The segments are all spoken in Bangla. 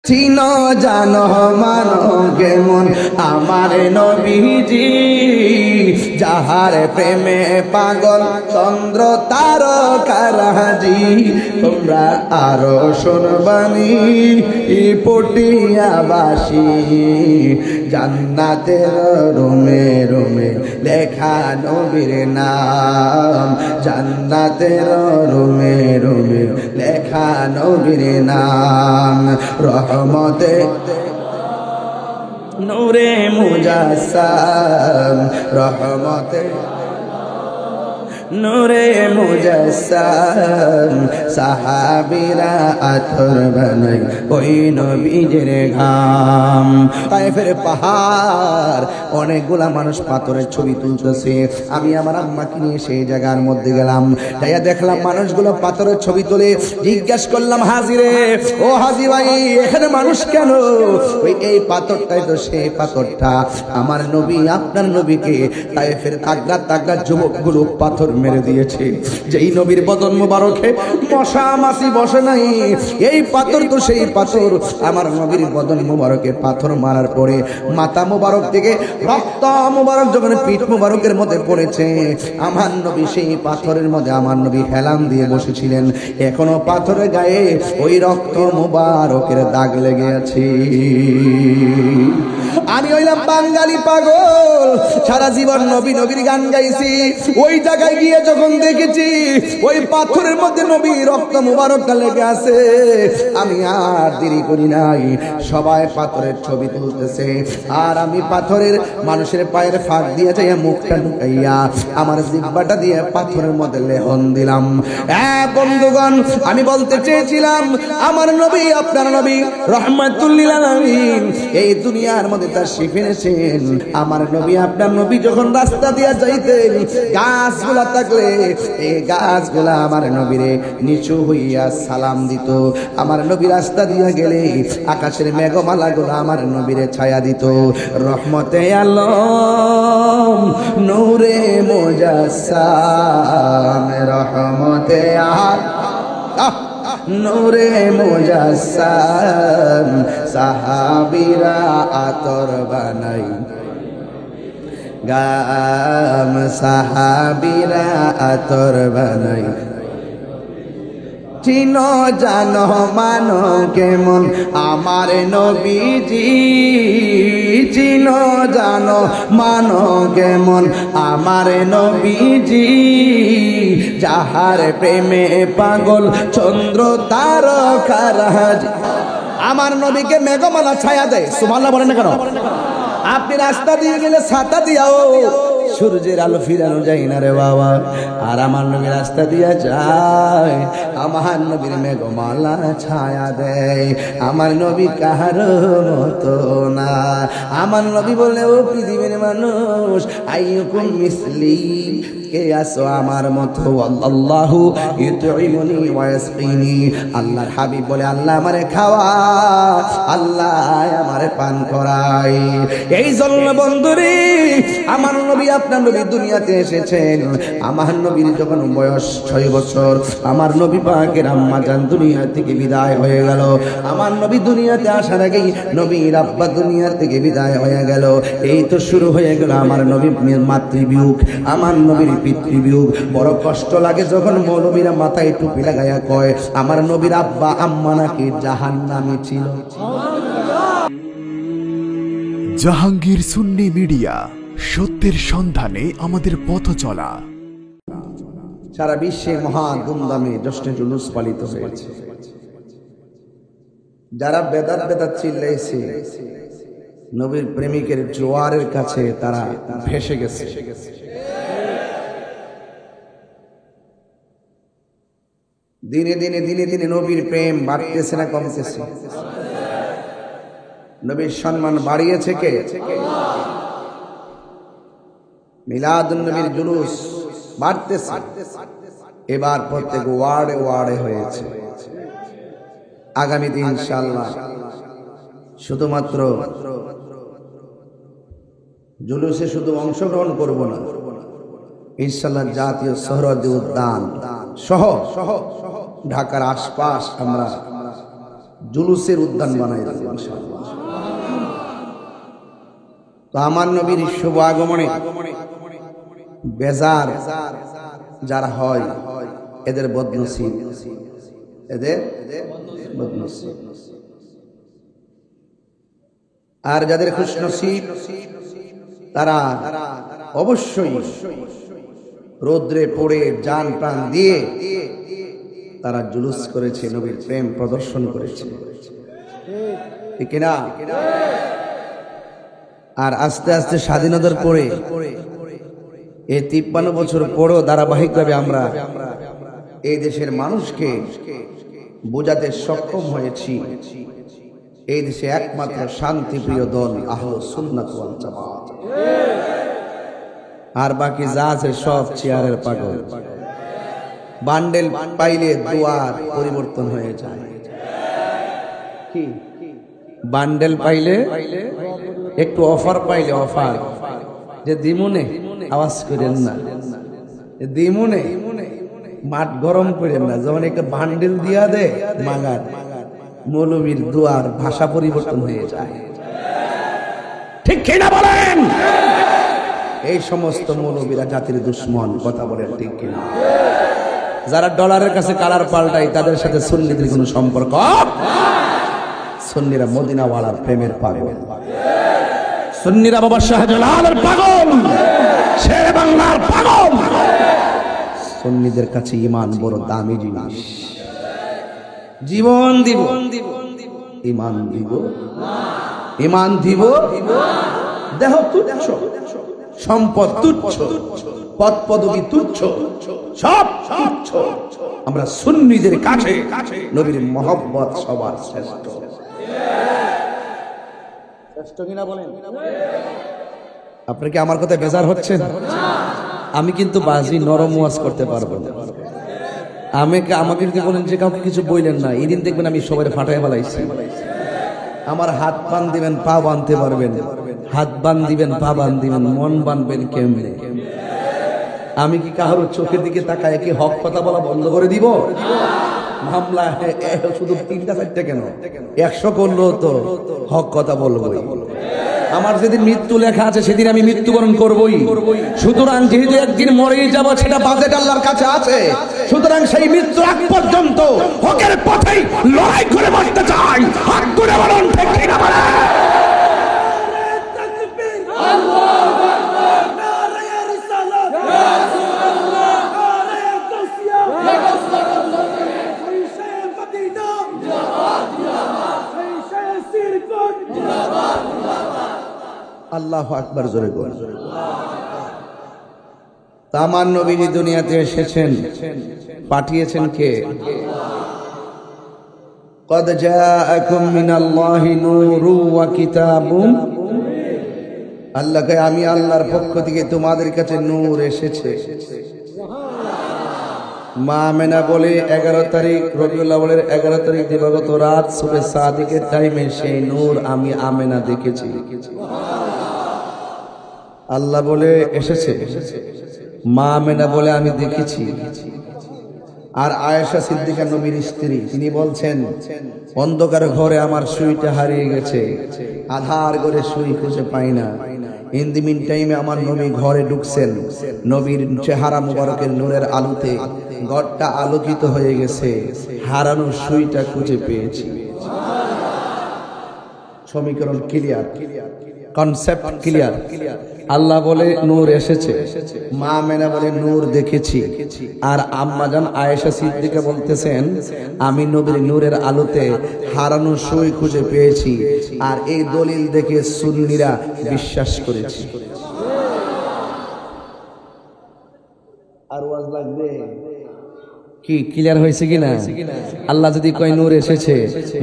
চিনো জানো মানো কেমন আমার নবীজি, যাহার প্রেমে পাগল চন্দ্র তারকারাজি। তোমরা আরো শুনবানি পটিয়াবাসী, জান্নাতের রুমে রুমে লেখা নবীর নাম, জান্নাতের রুমে রুমে লেখা নবীর নাম। রহমতে নূরে মুজাসসাম, রহমতে নূরে মুজাসসাম, সাহাবীরা আতর বানাই ওই নবীজির ঘাম। তায়েফের পাহাড়, অনেকগুলা মানুষ পাথরের ছবি তুলতেছে। আমি আমার আম্মাকে নিয়ে সেই জায়গার মধ্যে গেলাম, যাইয়া দেখলাম মানুষগুলো পাথরের ছবি তুলে। জিজ্ঞাসা করলাম, হাজিরে ও হাজি ভাই, এখানে মানুষ কেন? ওই এই পাথরটাই তো সেই পাথরটা, আমার নবী আপনার নবীকে তায়েফের তাগড়া তাগড়া যুবকগুলো পাথর মেরে দিয়েছে। যেই নবীর বদন মুবারকে মশা মাছি বসে নাই, এই পাথর তো সেই পাথর। আমার নবীর বদন মুবারকে পাথর মারার পরে মাথা মুবারক থেকে রক্ত মুবারক যখন পিঠ মুবারকের মধ্যে পড়েছে, আমার নবী সেই পাথরের মধ্যে আমার নবী হেলান দিয়ে বসেছিলেন। এখনো পাথরের গায়ে ওই রক্ত মুবারকের দাগ লেগে আছে। আমি হইলাম বাঙালি পাগল, সারা জীবন নবী নবীর গান গাইছি। ওই জায়গায় গিয়ে যখন দেখেছি ওই পাথরের মধ্যে নবী রক্ত মুবারকটা লেগে আছে, আমি আর দেরি করি নাই, সবাই পাথরের ছবি তুলতেছে। আর আমি পাথরের মানুষের পায়ের ফাঁক দিয়ে যাইয়া মুখটা ঢুকাইয়া আমার জিহ্বাটা দিয়ে পাথরের মধ্যে লেহন দিলাম। বন্ধুগণ, আমি বলতে চেয়েছিলাম আমার নবী আপনার নবী রহমাতুল লিল আলামিন এই দুনিয়ার মধ্যে তাশরীফ এনেছেন। আমার নবী আপনার নবী যখন রাস্তা দিয়া যাইতেন, গাছগুলা থাকলে এই গাছগুলা আমার নবীরে নিচু হইয়া সালাম দিত। আমার নবী রাস্তা দিয়া গেলে আকাশের মেঘমালাগুলো আমার নবীরে ছায়া দিত। রহমতে আলম নূরে মুজাসসাম, রহমতে নূরে মুজাসসাম, সাহাবীরা আতর বানাই গাম, সাহাবীরা আতর বানাই। চিনো জানো মানো কেমন আমার নবীজি, চিনো জানো মানো কেমন আমার নবীজি, যাহার প্রেমে পাগল চন্দ্র তারকারাজি। আমার নবীকে মেঘমালা ছায়া দেয়, সুবহানাল্লাহ বলেন না কেন? আপনি রাস্তা দিয়ে গেলে ছাতা দিয়াও সূর্যের আলো ফিরানো যায় না রে বাবা। আর আমার নবী রাস্তা দিয়া যায়, আমার নবীর মেঘমালা ছায়া দেয়। আমার নবী কাহারো মতো না। আমার নবী বলে, ও পৃথিবীর মানুষ, আইয়ুকুম মিসলি, কে আসো আমার মতো? আল্লাহু ইউতঈমুনি ওয়া ইয়াসকিনি। আল্লাহর হাবিব বলে, আল্লাহ আমারে খাওয়ায়, আল্লাহ আমারে পান করায়। এই জন্য বন্ধুরে, আমার নবী আপনার নবী দুনিয়াতে এসেছেন। আমার নবীর যখন বয়স 6 বছর, আমার নবী পাকের আম্মা জান দুনিয়া থেকে বিদায় হয়ে গেল। আমার নবী দুনিয়াতে আসার আগেই নবীর আব্বা দুনিয়া থেকে বিদায় হয়ে গেল। এই তো শুরু হয়ে গেল আমার নবীর মাতৃবিয়োগ, আমার নবীর পিতৃবিয়োগ। বড় কষ্ট লাগে যখন মৌলবীরা মাথায় টুপি লাগাইয়া কয় আমার নবীর আব্বা আম্মা নাকি জাহান্নামী ছিল। জাহাঙ্গীর সুন্নি মিডিয়া, সত্যের সন্ধানে আমাদের পথ চলা। সারা বিশ্বে মহা ধুমধামে জশ্নে জুলুস পালিত হয়েছে। যারা বেদাত বেদাত চিল্লাইছে, নবীর প্রেমিকের জোয়ারের কাছে তারা ভেসে গেছে। দিনে দিনে দিনে দিনে নবীর প্রেম বাড়তেছে না কমতেছে? নবীর সম্মান বাড়িয়েছে কে? মিলাদুন নবীর জুলুস বাড়তেছে। এবার প্রত্যেক ওয়ার্ডে ওয়ার্ডে হয়েছে। আগামীতে ইনশাআল্লাহ শুধুমাত্র জুলুসে শুধু অংশগ্রহণ করব না, ইনশাআল্লাহ জাতীয় সোহরাওয়ার্দী উদ্যান সহ ঢাকার আশপাশ আমরা জুলুসের উদ্যান বানাই দেব ইনশাআল্লাহ। তো আমার নবীর শুভ আগমনে বেজার যারা হয় এদের বদনসিব, এদের বদনসিব। আর যাদের খুশনসিব তারা অবশ্যই রোদ্রে পড়ে জান প্রাণ দিয়ে তারা জুলুস করেছে, নবীর প্রেম প্রদর্শন করেছে, ঠিক না? আর আস্তে আস্তে স্বাধীনতার পরে এই 53 বছর পরও ধারাবাহিকভাবে আমরা এই দেশের মানুষকে বোঝাতে সক্ষম হয়েছি এই দেশে একমাত্র শান্তিপ্রিয় দল আহলুস সুন্নাত ওয়াল জামাত। আর বাকি যা আছে সব চেয়ারের পাগল। বান্ডেল পাইলে দুয়ার পরিবর্তন হয়ে যায়। কি বান্ডেল পাইলে একটু অফার পাইলে অফার যে দিমুনে আওয়াজ করেন না, দিমুনে মাঠ গরম করেন না, যখন একটা বান্ডেল দিয়া দে মাগার মৌলবীর দুয়ার ভাষা পরিবর্তন হয়ে যায়, ঠিক কিনা বলেন? এই সমস্ত মৌলবীরা জাতির দুশ্মন, কথা বলেন ঠিক কিনা? যারা ডলারের কাছে কালার পাল্টায় তাদের সাথে সুন্নিদের কোনো সম্পর্ক। সুন্নিরা মদিনাওয়ালার প্রেমের পাগল, সুন্নিরা বাবা শাহজালালের পাগল, শেরে বাংলার পাগল। সুন্নিদের কাছে ঈমান বড় দামি জিনিস। জীবন দিব, ঈমান দিব, ঈমান দিব। দেহ তুচ্ছ, সম্পদ তুচ্ছ, পদ পদবি তুচ্ছ, সব তুচ্ছ। আমরা সুন্নিদের কাছে নবীর মহব্বত সবার শ্রেষ্ঠ। শ্রেষ্ঠ কিনা বলেন? আপনি কি আমার কথা বেজার হচ্ছেন? আমি কিন্তু বাজি নরম ওয়াজ করতে পারবো না। আমাকে যদি বলেন যে কাউকে কিছু বললেন না, এদিন দেখবেন আমি সবাই ফাটাই ফেলাইছি। আমার হাত বান দিবেন, পা বানতে পারবেন, হাত বান দিবেন, পা বান দিবেন, মন বানবেন কেমনে? আমি কি কারোর চোখের দিকে তাকায় কি হক কথা বলা বন্ধ করে দিব? মামলা শুধু 3-4টা কেন, 100 করলেও তো হক কথা বলবোই। আমার যেদিন মৃত্যু লেখা আছে সেদিন আমি মৃত্যুবরণ করবই। সুতরাং যেহেতু একদিন মরেই যাব, সেটা বাজেট আল্লাহর কাছে আছে। সুতরাং সেই মৃত্যু আগ পর্যন্ত হকের পথেই লড়াই করে মরতে চাই। হাত করে বলুন ঠিক কিনা বলেন? আল্লাহু আকবার, জোরে বলেন। আমার নবীজি দুনিয়াতে এসেছেন, পাঠিয়েছেন কে? قد جاءكم من الله نور وكتاب। আল্লাহকে আমি আল্লাহর পক্ষ থেকে তোমাদের কাছে নূর এসেছে। মা আমেনা বলে 11 তারিখ রবিউল আউয়ালের 11 তারিখ দিবাগত রাত সূরা সাদিকের টাইমে সেই নূর আমি আমেনা দেখেছি। আল্লাহ বলে এসেছে, মা আমেনা বলে আমি দেখেছি। আর আয়েশা সিদ্দিকা নবীর স্ত্রী, তিনি বলছেন অন্ধকার ঘরে আমার সুইটা হারিয়ে গেছে, আধার করে সুই খুঁজে পাই না। ইন দি মিন টাইমে আমার নবী ঘরে ঢুকছেন, নবীর চেহারা মুবারকের নূরের আলোতে ঘরটা আলোকিত হয়ে গেছে, হারানো সুইটা খুঁজে পেয়েছি। সমীকরণ ক্লিয়ার, কনসেপ্ট ক্লিয়ার। আল্লাহ বলে নূর এসেছে, মা আমেনা বলে নূর দেখেছি। আর আম্মাজান আয়েশা সিদ্দিকা বলতেছেন আমি নবীর নূরের আলোতে হারানো সই খুঁজে পেয়েছি। আর এই দলিল দেখে সুন্নিরা বিশ্বাস করেছে। আর ওয়াজ লাগবে কি? ক্লিয়ার হয়েছে কিনা? আল্লাহ যদি কয় নূর এসেছে,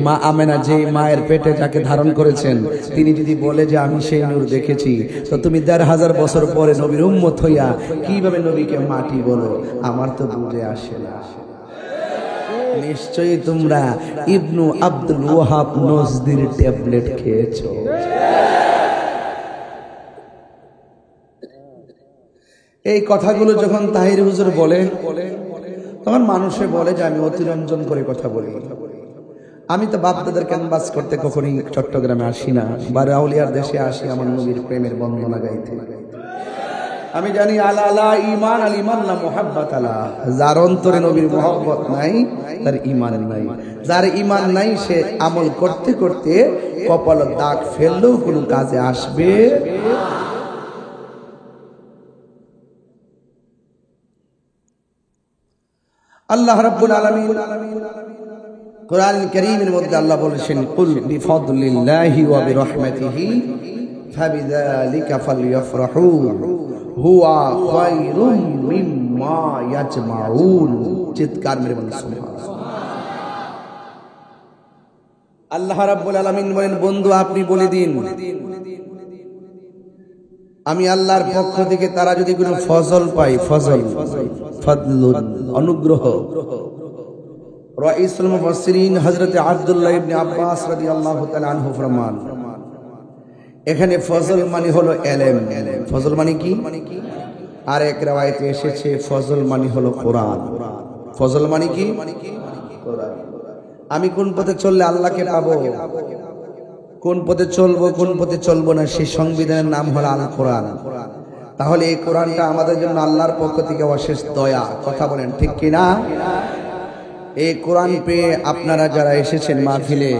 মা আমেনা যে মায়ের পেটে যাকে ধারণ করেছেন তিনি যদি বলে যে আমি সেই নূর দেখেছি, তো তুমি 1500 বছর পরে নবীর উম্মত হইয়া কিভাবে নবীকে মাটি বলো? আমার তো বুঝে আসে না। নিশ্চয়ই তোমরা ইবনু আব্দুল ওয়াহাব নজদির ট্যাবলেট খেয়েছো। এই কথাগুলো যখন তাহির হুজুর বলে তখন মানুষে বলে যে আমি অতিরঞ্জন করে কথা বলি। আমি তো বাপদাদের ক্যানভাস করতে কখনোই চট্টগ্রামে আসি না, বারে আউলিয়ার দেশে আসি আমার নবীর প্রেমের বন্দনা গাইতে। আমি জানি আলা আলা ঈমান আল ঈমান লা মুহাব্বাত আলা, যার অন্তরে নবীর মহব্বত নাই তার ঈমান নাই। যার ঈমান নাই সে আমল করতে করতে কপালে দাগ ফেললেও কোনো কাজে আসবে। আল্লাহ রাব্বুল আলামিন কুরআন কারীমের মধ্যে আল্লাহ বলেছেন, কুল বিফাদলিল্লাহি ওয়া বিরহমাতিহি ফাবিযালিকা ফালইফরাহু হুয়া খায়রুম মিম্মা ইয়াজমাউন। চিৎকার মেরে বলেন সুবহানাল্লাহ। আল্লাহ রাব্বুল আলামিন বলেন, বন্ধু আপনি বলে দিন আমি আল্লাহর পক্ষ থেকে তারা যদি কোনো ফজল পায়, ফজল ফাদলুন অনুগ্রহ। রাইসুল মুফাসসিরিন হযরত আব্দুল্লাহ ইবনে আব্বাস রাদিয়াল্লাহু তাআলা আনহু ফরমান, এখানে ফজল মানে হলো ইলম। ফজল মানে কি? আর এক riwayate এসেছে ফজল মানে হলো কোরআন। ফজল মানে কি? কোরআন। আমি কোন পথে চললে আল্লাহকে পাবো, কোন পথে চলবো কোন পথে চলবো না, সেই সংবিধানের নাম হলো আল কোরআন। তাহলে এই কোরআনটা আমাদের জন্য আল্লাহর পক্ষ থেকে অশেষ দয়া। কথা বলেন ঠিক কিনা? এই কোরআন পেয়ে আপনারা যারা এসেছেন মাহফিলে,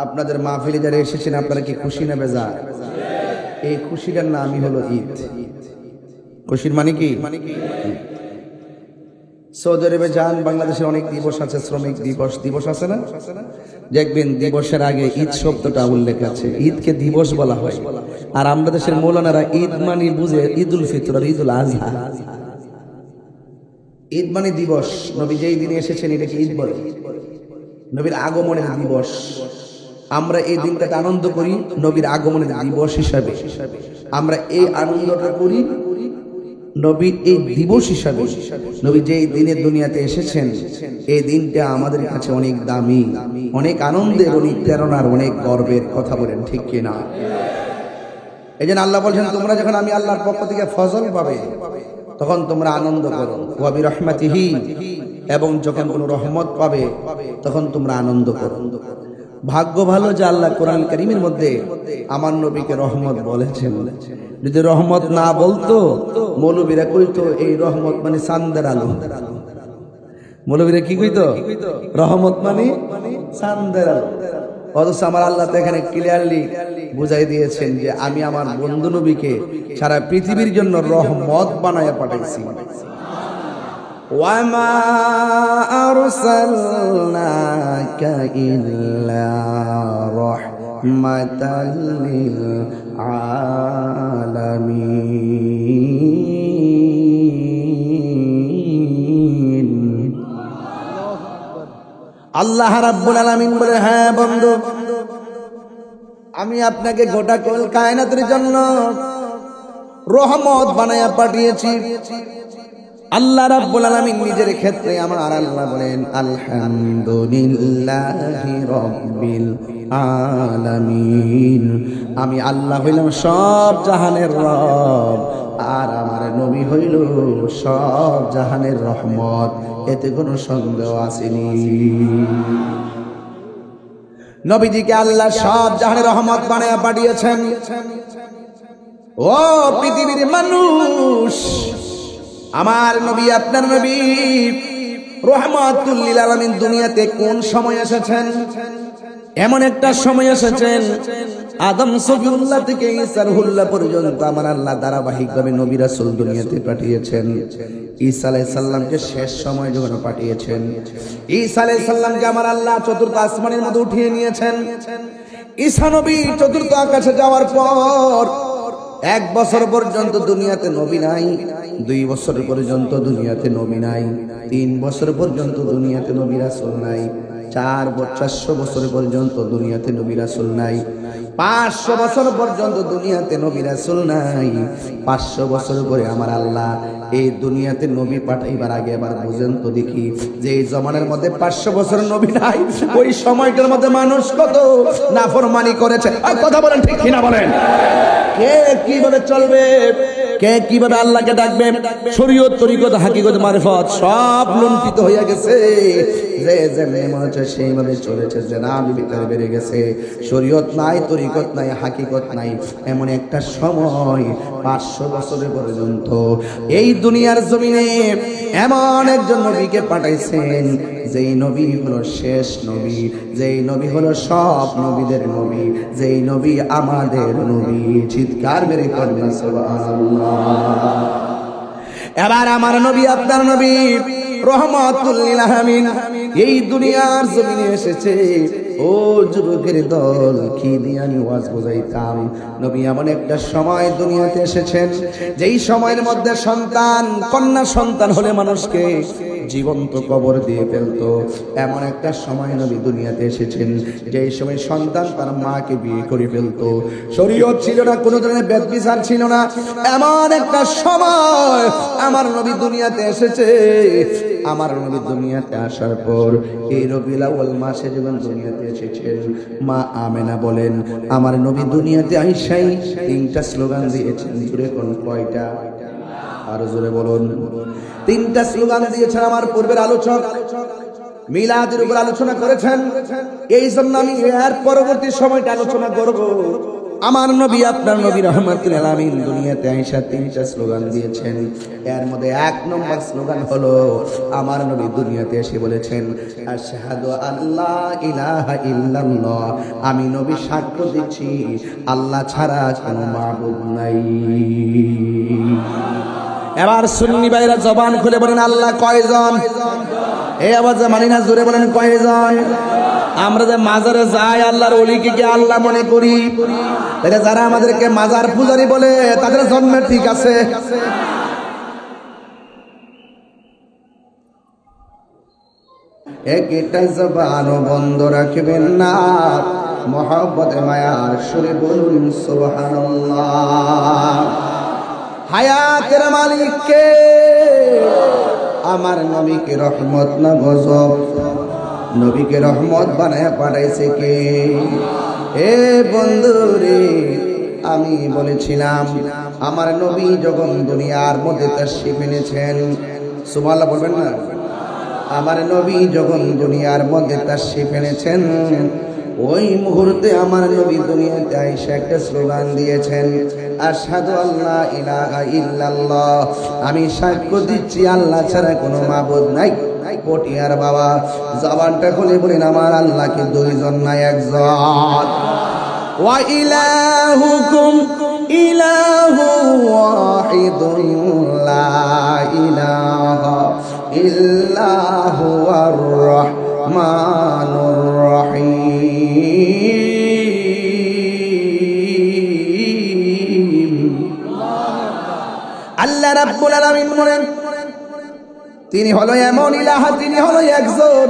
আপনাদের মাহফিলে যারা এসেছেন আপনারা কি খুশি না বেজার? এই খুশিটার নামই হলো ঈদ। খুশির মানে কি? সৌদি আরবে যান, বাংলাদেশের অনেক দিবস আছে, শ্রমিক দিবস দিবস আছে না, দেখবেন দিবসের আগে ঈদ শব্দটা উল্লেখ আছে, ঈদকে দিবস বলা হয়। আর আমরা দেশের মৌলানারা ঈদ মানে বুঝে ঈদুল ফিতর আর ঈদুল আজহা। ঈদ মানে দিবস, নবী যেই দিনে এসেছেন এটাকে ঈদ বলে, নবীর আগমনের দিবস। আমরা এই দিনটাকে আনন্দ করি নবীর আগমনের দিবস হিসাবে, আমরা এই আনন্দটা করি নবীর এই দিবস হিসাবে। নবী যেই দিনে দুনিয়াতে এসেছেন এই দিনটা আমাদের কাছে অনেক দামি, অনেক আনন্দের, অনেক প্রেরণার, অনেক গর্বের। কথা বলেন ঠিক কিনা? এই জন্য আল্লাহ বলছেন, তোমরা যখন আমি আল্লাহর পক্ষ থেকে ফজল পাবে তখন তোমরা আনন্দ করো, ওয়া বিরহমাতিহি, এবং যখন কোনো রহমত পাবে তখন তোমরা আনন্দ করো। ভাগ্য ভালো যে আল্লাহ কোরআন কারীমের মধ্যে আমার নবীকে রহমত বলেছেন। যদি রহমত না বলতো মৌলবীরা কইতো এই রহমত মানে চাঁদের আলো। মৌলবীরা কি কইতো? রহমত মানে চাঁদের আলো। অথচ আমার আল্লাহ তো এখানে ক্লিয়ারলি বুঝাই দিয়েছেন যে আমি আমার বন্ধু নবীকে সারা পৃথিবীর জন্য রহমত বানায়া পাঠাইছি। ওয়ামা আরসালনাকা ইল্লা রাহমাতাল লিল আলামিন। আল্লাহ রাব্বুল আলামিন বলে, হ্যাঁ বন্ধু আমি আপনাকে গোটা কুল কায়নাতের জন্য রহমত বানায়া পাঠিয়েছি। আল্লাহ রাব্বুল আলামিন নিজের ক্ষেত্রে আমার আল্লাহ বলেন, আলহামদুলিল্লাহি রাব্বিল আলামিন। আমি আল্লাহ হইলাম সব জাহানের রব, আর আমার নবী হইল সব জাহানের রহমত। এতে কোনো সন্দেহ আসেনি। নবীজিকে আল্লাহ সব জাহানের রহমত বানায়া পাঠিয়েছেন। ও পৃথিবীর মানুষ, আমার নবী আপনার নবী রহমাতুল লিল আলামিন দুনিয়াতে কোন সময় এসেছেন? এমন একটা সময় এসেছেন আদম সফিউল্লাহ থেকে ঈসা রুহুল্লাহ পর্যন্ত আমার আল্লাহ ধারাবাহিকভাবে নবী রাসূল দুনিয়াতে পাঠিয়েছেন। ঈসা আলাইহিস সালামকে শেষ সময় যখন পাঠিয়েছেন, ঈসা আলাইহিস সালামকে আমার আল্লাহ চতুর্থ আসমানের মধ্যে উঠিয়ে নিয়েছেন। ঈসা নবী চতুর্থ আকাশে যাওয়ার পর 1 বছর পর্যন্ত দুনিয়াতে নবী নাই, 2 বছর পর্যন্ত দুনিয়াতে নবী নাই, 3 বছর পর্যন্ত দুনিয়াতে নবী রাসূল নাই, 400 বছর পর্যন্ত দুনিয়াতে নবী রাসূল নাই, 500 বছর পর্যন্ত দুনিয়াতে নবী রাসূল নাই। 500 বছর পরে আমার আল্লাহ এই দুনিয়াতে নবী পাঠাইবার আগে এবার বুঝেন তো দেখি যে এই জমানার মধ্যে 500 বছর নবী নাই, ওই সময়টার মধ্যে মানুষ কত নাফরমানি করেছে। কথা বলেন ঠিক কিনা বলেন? কে কিভাবে চলবে? কে কিভাবে আল্লাহকে ডাকবে, শরীয়ত তরিকত হাকিকত মারিফত সব লুণ্ঠিত হইয়া গেছে। যে যেমনি মনে হচ্ছে সেইভাবে চলেছে, জেনার ভিতরে বেড়ে গেছে। শরীয়ত নাই, তরিকত নাই, হাকিকত নাই। এমন একটা সময় 500 বছরের পর্যন্ত এই দুনিয়ার জমিনে এমন একজন নবীকে পাঠাইছেন, যেই নবী হলো শেষ নবী, যেই নবী হলো সব নবীদের নবী, যেই নবী আমাদের নবী। চিৎকার মেরে পড়বেন সুবহানাল্লাহ। এবার আমার নবী, আপনার নবী রহমাতুল লিল আলামিন এই দুনিয়ার জমিনে এসেছে। ও যুবকের দল, কি দিয়ে আমি ওয়াজ বোঝাইতাম। নবী এমন একটা সময় দুনিয়াতে এসেছেন, যেই সময়ের মধ্যে সন্তান, কন্যা সন্তান হলে মানুষকে জীবন্ত কবর দিয়ে ফেলতো। এমন একটা সময় নবী দুনিয়াতে এসেছেন, যেই সময় সন্তান তার মাকে বিয়ে করে ফেলতো। শরীয়ত ছিল না, কোনো ধরনের বেদবিচার ছিল না। এমন একটা সময় আমার নবী দুনিয়াতে এসেছে। আমার নবী দুনিয়াতে আসার পর এই রবিউল আউয়াল মাসে যখন দুনিয়াতে এসেছেন, মা আমেনা বলেন, আমার নবী দুনিয়াতে আইসাই 3টা স্লোগান দিয়েছেন। জোরে কোন কয়টা? আরো জোরে বলুন। 3টা স্লোগান দিয়েছেন। আমার পূর্বের আলোচক মিলাদের উপর আলোচনা করেছেন, এই জন্য আমি এর পরবর্তী সময়টা আলোচনা করব। আমার নবী, আপনার নবী রহমাতুল লিল আলামিন দুনিয়াতে আইসা 3টা স্লোগান দিয়েছেন। এর মধ্যে 1 নম্বর স্লোগান হলো, আমার নবী দুনিয়াতে এসে বলেছেন, আশহাদু আল্লা ইলাহা ইল্লাল্লাহ, আমি নবী সাক্ষ্য দিচ্ছি আল্লাহ ছাড়া কোনো মাবুদ নাই। এবার সুন্নি ভাইরা জবান খুলে বলেন, আল্লাহ কয়জন? এই আওয়াজে মানি না, জোরে বলেন কয়জন? আমরা যে মাজারে যাই, আল্লাহর ওলিকে কি আল্লাহ মনে করি? তাহলে যারা আমাদেরকে মাজার পূজারি বলে, তাদের জন্মের ঠিক আছে? একটা জবান বন্ধ রাখবেন না, মহব্বতে মায়ার সুরে বলুন সুবহানাল্লাহ। হায়াতের মালিক কে? আমার নবীকে রহমত না গজব? নবীকে রহমত বানায় পাঠাইছে কে? এ বন্ধুরে, আমি বলেছিলাম আমার নবী যখন দুনিয়ার মধ্যে তাশরীফ এনেছেন, সুবহানাল্লাহ বলবেন না? আমার নবী যখন দুনিয়ার মধ্যে তাশরীফ এনেছেন, ওই মুহূর্তে আমার নবী দুনিয়াতে আইসা একটা স্লোগান দিয়েছেন, আশহাদু আল্লা ইলাহা ইল্লাল্লাহ, আমি সাক্ষ্য দিচ্ছি আল্লাহ ছাড়া কোনো মাবুদ নাই। পটিয়ার বাবা, জবানটা খুলে বলেন, আমার আল্লাহকে 2 জন নাই, 1 জন। ওয়া ইলাহুকুম ইলাহু ওয়াহিদুন লা ইলাহা ইল্লা হুয়ার রাহমানুর রহিম। আল্লাহ রাব্বুল আলামিন বলেন, তিনি হলো এমন ইলাহা, তিনি হলো একজন,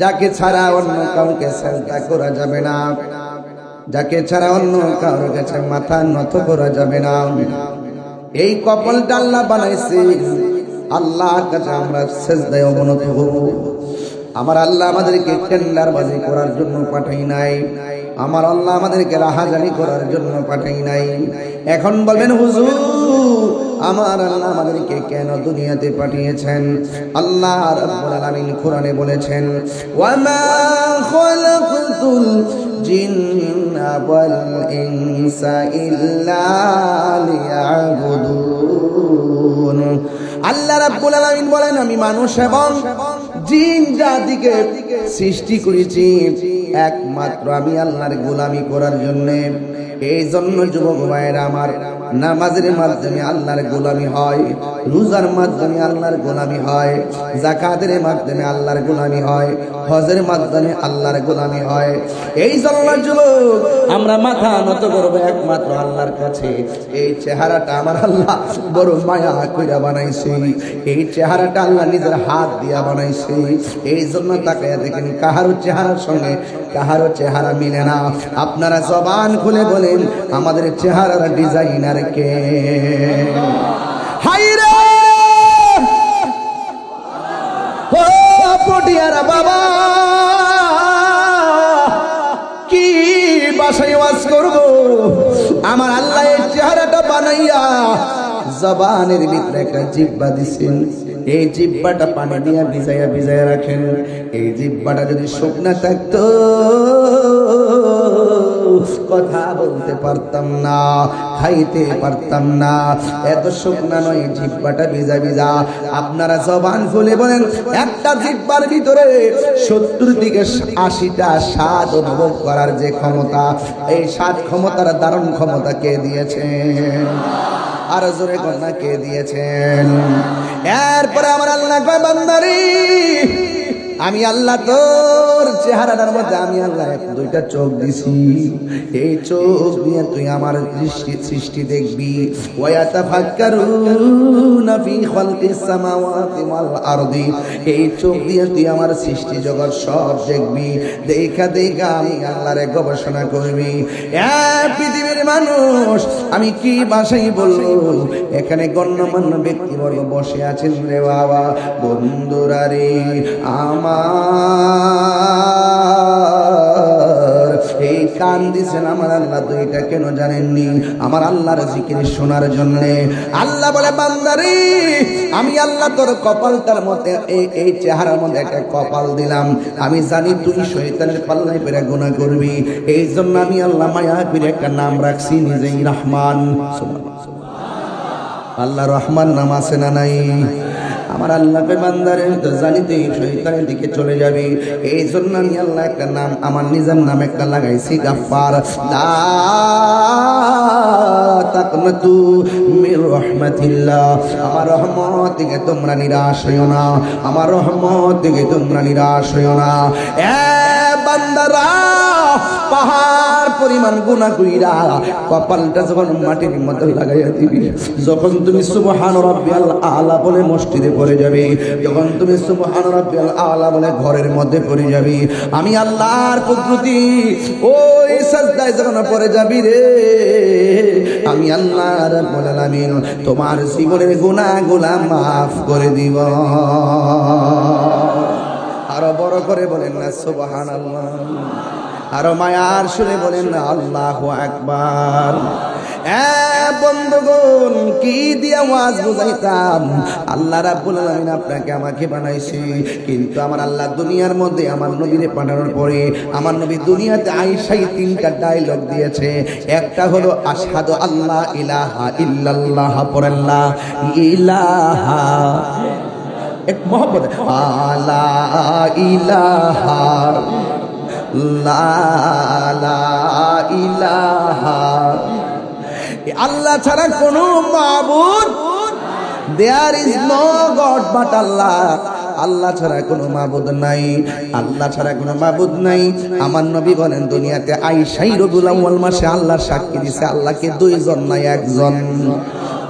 যাকে ছাড়া অন্য কাউকে সিজদা করা যাবে না, যাকে ছাড়া অন্য কারোর কাছে মাথা নত করা যাবে না। এই কপালটা আল্লাহ বানাইছে, আল্লাহর কাছে আমরা সিজদায় অবনত হব। আমার আল্লাহ আমাদেরকে টেন্ডারবাজি করার জন্য পাঠাই নাই, আমার আল্লাহ আমাদেরকে রাহাজানি করার জন্য পাঠাই নাই। এখন বলবেন, হুজুর আমার আল্লাহ আমাদেরকে কেন দুনিয়াতে পাঠিয়েছেন? আল্লাহ রাব্বুল আলামিন কোরআনে বলেছেন, ওয়ামা খালাকতুল জিন্না ওয়াল ইনসা ইল্লা লিয়াবুদুন। আল্লাহ রাব্বুল আলামিন বলেন, আমি মানুষ এবং জিন জাতিকে সৃষ্টি করেছি একমাত্র আমি আল্লাহর গোলামি করার জন্য। এই জন্য যুবক ভাইয়েরা আমার, নামাজের মাধ্যমে আল্লাহর গোলামি হয়, রোজার মাধ্যমে আল্লাহর গোলামি হয়, যাকাতের মাধ্যমে আল্লাহর গোলামি হয়, হজের মাধ্যমে আল্লাহর গোলামি হয়। এই জন্য যুবক আমরা মাথা নত করবো একমাত্র আল্লাহর কাছে। এই চেহারাটা আমার আল্লাহ বড় মায়া কইরা বানাইছে, এই চেহারাটা আল্লাহ নিজের হাত দিয়া বানাইছে। এই জন্য তাকায়া দেখেন, কাহারো চেহারার সঙ্গে কাহারো চেহারা মিলে না। আপনারা জবান খুলে বলেন, আমাদের চেহারার ডিজাইনার কে? হায়রে ও পটিয়ারা বাবা, কি বাসায় ওয়াজ করব? আমার আল্লাহ এই চেহারাটা বানাইয়া বানাইয়া জবানের ভিতরে একটা জিহ্বা দিছেন, এই জিহ্বাটা পানি দিয়া ভিজাইয়া ভিজাইয়া রাখেন। এই জিহ্বাটা যদি শুকনা থাকতো কথা বলতে পারতাম না, খাইতে পারতাম না। এত শুকনা নয়, জিহ্বাটা ভিজা ভিজা। আপনারা জবান খুলে বলেন, একটা জিহ্বার ভিতরে 70 থেকে 80টা স্বাদ অনুভব করার যে ক্ষমতা, এই স্বাদ ক্ষমতার দারুণ ক্ষমতা কে দিয়েছেন? আর জোরে কন্যা কে দিয়েছেন? এরপরে আমার আল্লাহ কয়, বান্দারে আমি আল্লাহ তোর চেহারাটার মধ্যে আমি আল্লাহ 2টা চোখ দিছি, এই চোখ দিয়ে তুই আমার সৃষ্টি দেখবি। ওয়ায়াতাফাক্কারুনা ফি খালকিস সামাওয়াতি ওয়াল আরদি, এই চোখ দিয়ে তুই আমার সৃষ্টি জগৎ সব দেখবি। দেখা দেখা আমি আল্লাহরে গবেষণা করবি। পৃথিবীর মানুষ আমি কি ভাষাই বলবো, এখানে গণ্যমান্য ব্যক্তিবর্গ বসে আছেন রে বাবা। বন্ধুরা রে আমার এই কান দিছেন আমার আল্লাহ, তো এটা কেন জানেননি? আমার আল্লাহর জিকির শোনার জন্য। আল্লাহ বলে, বান্দারে আমি আল্লাহ তোর কপালটার মধ্যে এই চেহারার মধ্যে একটা কপাল দিলাম। আমি জানি তুই শয়তানের পাল্লায় পেরে গুনাহ করবি, এই জন্য আমি আল্লাহ মায়া করে একটা নাম রাখছি নিজেই রহমান। আল্লাহ রহমান নাম আছে না নাই? আমার আল্লাহকে বান্দারে তো জানি তুই শয়তানের দিকে চলে যাবি, এই জন্য আমি আল্লাহ একটা নাম আমার নিজের নাম একটা লাগাইছি, গাফফার। লা তাকনাতু মির রাহমাতিল্লাহ, আমার রহমত থেকে তোমরা নিরাশ হইও না, আমার রহমত থেকে তোমরা নিরাশ হইও না। এ বান্দারা, পাহাড় পরিমাণ গুনাহ কইরা কপালটা যখন মাটির মধ্যে লাগাইয়া দিবি, যখন তুমি সুবহান রাব্বিয়াল আলা বলে মসজিদে পড়ে যাবে, যখন তুমি সুবহান রাব্বিয়াল আলা বলে ঘরের মধ্যে পড়ে যাবি, আমি আল্লাহর কুদরতি ওই সাজদায় যখন পড়ে যাবি রে, আমি আল্লাহ রাব্বুল আলামিন তোমার জীবনের গুনাহগুলো maaf করে দিব। আরো বড় করে বলেন না সুবহানাল্লাহ, আরো মায়ার সুরে বলেন না আল্লাহু আকবার। বন্ধুগণ, কি দিয়া ওয়াজ বুঝাইতাম? আল্লাহ রাব্বুল আলামিন আপনাকে আমাকে বানাইছে, কিন্তু আমার আল্লাহ দুনিয়ার মধ্যে আমার নবীরে পাঠানোর পরে আমার নবী দুনিয়াতে আইসাই 3টা ডায়লগ দিয়েছে। একটা হলো আশহাদু আল্লাহ ইলাহা ইল্লাল্লাহ, পড়েন লা ইলাহা, এক মোহাম্মদ আলা ইলাহা লা ইলাহা, আল্লাহ ছাড়া কোনো মাবুদ, there is no god but Allah, আল্লাহ ছাড়া কোনো মাবুদ নাই, আল্লাহ ছাড়া কোনো মাবুদ নাই। আমার নবী বলেন দুনিয়াতে আইসাই রবিউল আউয়াল মাসে আল্লাহর সাক্ষী দিছে, আল্লাহকে 2 জন নাই 1 জন।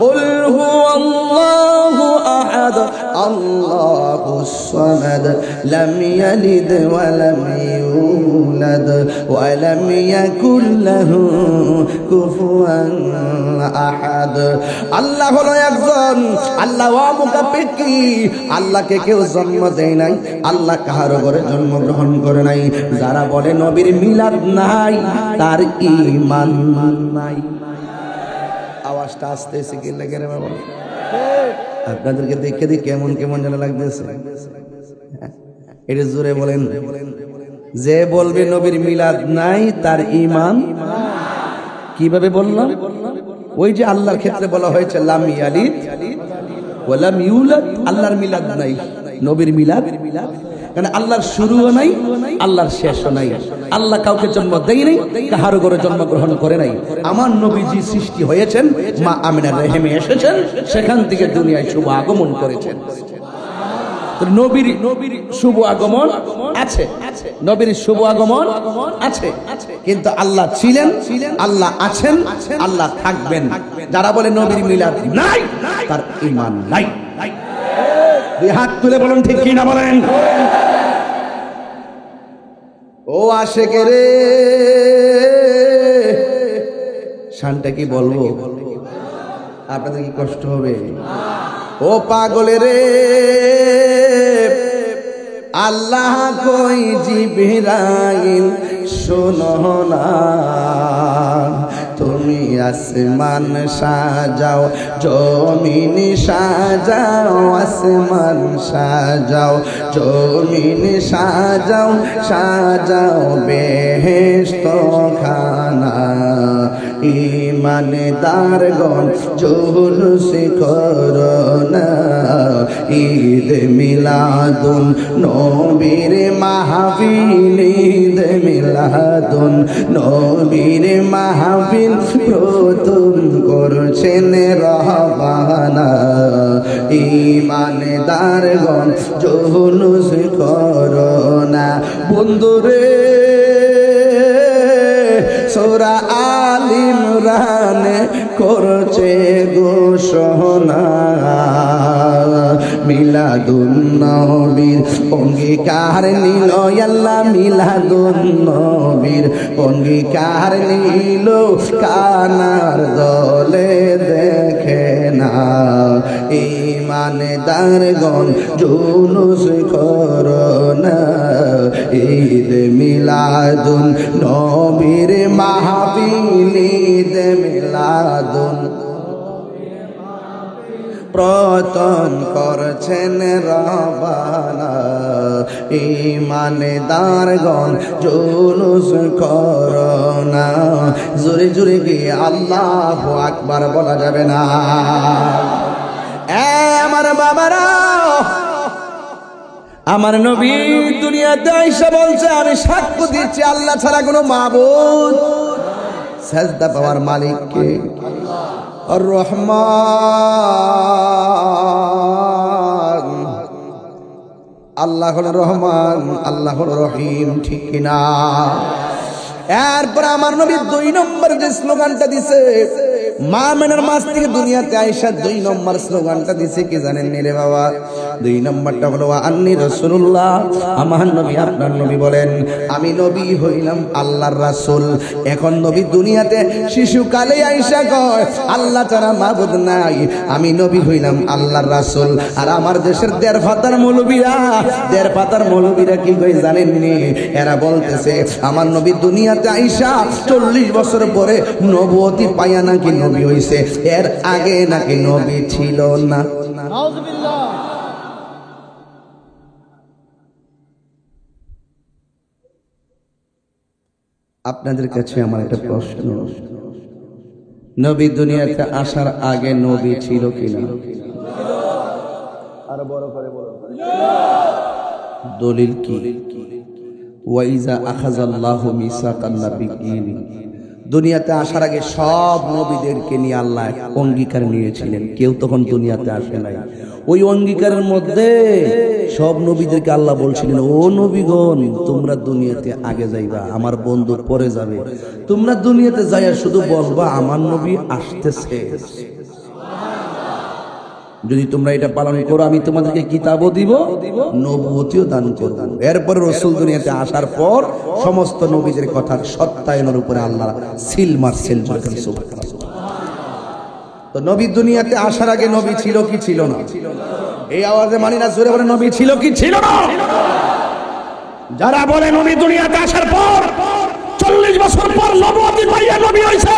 قل هو الله أحد الله الصمد لم يلد ولم يولد ولم يكن له كفوا أحد। আল্লাহ হলো একজন, আল্লাহ অমুখাপেক্ষী, আল্লাহকে কেউ জন্ম দেয় নাই, আল্লাহ কাহারও ঘরে জন্মগ্রহণ করে নাই। যারা বলে নবীর মিলাদ নাই, তার ঈমান নাই। আওয়াজটা আসতেছে কি লাগে রে বাবা? আপনাদেরকে দেখে দেখে কেমন কেমন যেন লাগতেছে, এটা জোরে বলেন। যে বলবে নবীর মিলাদ নাই, তার ঈমান। কিভাবে বললাম? ওই যে আল্লাহর ক্ষেত্রে বলা হয়েছে লাম ইয়ালিদ ওয়া লাম ইউলাদ, আল্লাহর মিলাদ নাই, নবীর মিলাদ। কারণ আল্লাহর শুরুও নাই, আল্লাহর শেষও নাই, আল্লাহ কাউকে জন্ম দেয় নাই, কাহারও ঘরে জন্মগ্রহণ করে নাই। আমার নবীজি সৃষ্টি হয়েছেন, মা আমিনার রেহেমে এসেছেন, সেখান থেকে দুনিয়ায় শুভ আগমন করেছেন। নবীর শুভ আগমন আছে, নবীর শুভ আগমন আছে, কিন্তু আল্লাহ ছিলেন, আল্লাহ আছেন, আল্লাহ থাকবেন। যারা বলে নবীর মিলাদ নাই, তার ঈমান নাই। হাত তুলে বলুন ঠিক কি না বলেন? ও আশেকে রে, শানটা কি বলবো? আপনাদের কি কষ্ট হবে? ও পাগলে রে, আল্লাহ কই জিবরাইল শোনো না, তুমি তুমি আসমান সাজাও, জমিন সাজাও, আসমান সাজাও, জমিন সাজাও, সাজাও বেহেশত খানা। ইমানদারগণ জুলুস করো না, ঈদ মিলাদুন নবীর মাহফিল, ঈদ মিলাদুন নবীর মাহফিল প্রথম করছেন রহবানা। ইমানদারগণ জুলুস করো না। বন্ধুরে সূরা আল ইমরান করছে ঘোষণা, মিলাদুন নবীর অঙ্গীকার নিল আল্লাহ, মিলাদুন নবীর অঙ্গীকার নিল, কানার দলে দেখে না। ইমানদারগণ জুলুস করো না, ঈদ মিলাদুন নবীর মাহফিল, ঈদ মিলাদুন প্রথম করছেন রবানা। ইমানদারগণ জুলুস করো না। জোরে জোরে গিয়ে আল্লাহু আকবার বলা যাবে না? আমার বাবারা, আমার নবী দুনিয়াতে আইসা বলছে, আমি সাক্ষ্য দিচ্ছি আল্লাহ ছাড়া কোনো মাবুদ, সাজদা পাওয়ার মালিক কে? আর রহমান, আল্লাহ হল রহমান, আল্লাহ হল রহিম, ঠিক কিনা? এরপর আমার নবী 2 নম্বর যে স্লোগানটা দিছে, মা মেনার মাস থেকে দুনিয়াতে আইসা 2 নম্বর স্লোগানটা দিছে কি জানেন নি রে বাবা? 2 নম্বরটা হলো আন্নি রাসূলুল্লাহ। আমার নবী, আপনার নবী বলেন আমি নবী হইলাম আল্লাহর রাসূল। এখন নবী দুনিয়াতে শিশুকালে আইসা কয় আল্লাহ ছাড়া মাবুদ নাই, আমি নবী হইলাম আল্লাহর রাসূল। আর আমার দেশের দেড় পাতার মৌলবীরা কি কই জানেন নি? এরা বলতেছে আমার নবী দুনিয়াতে আইসা 40 বছর পরে নবুয়তি পায়া নাকি নবী হইছে, এর আগে নাকি নবী ছিল না। নাউযুবিল্লাহ। আপনাদের কাছে আমার একটা প্রশ্ন, নবী দুনিয়াতে আসার আগে নবী ছিল কিনা? আরো বড় করে বলুন। দলিল কি? ওয়াইজা আখাযাল্লাহু মিসাকান নাবিয়্যিন, দুনিয়াতে আসার আগে সব নবীদেরকে নিয়ে আল্লাহ অঙ্গীকার নিয়েছিলেন, কেউ তখন দুনিয়াতে আসে নাই। ওই অঙ্গীকারের মধ্যে সব নবীদেরকে আল্লাহ বলছিলেন, ও নবীগণ তোমরা দুনিয়াতে আগে যাইবা, আমার বন্ধু পরে যাবে, তোমরা দুনিয়াতে যাইয়া শুধু বলবা আমার নবী আসতেছে। যদি তোমরা এটা পালন করো আমি তোমাদেরকে কিতাবও দিব, নবুয়তিও দান করব। এরপর রাসূল দুনিয়াতে আসার পর সমস্ত নবীদের কথার সত্যায়নের উপরে আল্লাহ সিল মারছেন। তো নবী দুনিয়াতে আসার আগে নবী ছিল কি ছিল না? এই আওয়াজে মানি না, জোরে বলে নবী ছিল কি ছিল না? যারা বলে নবী দুনিয়াতে আসার পর 40 বছর পর নবুয়তি পাইয়া নবী হইছে,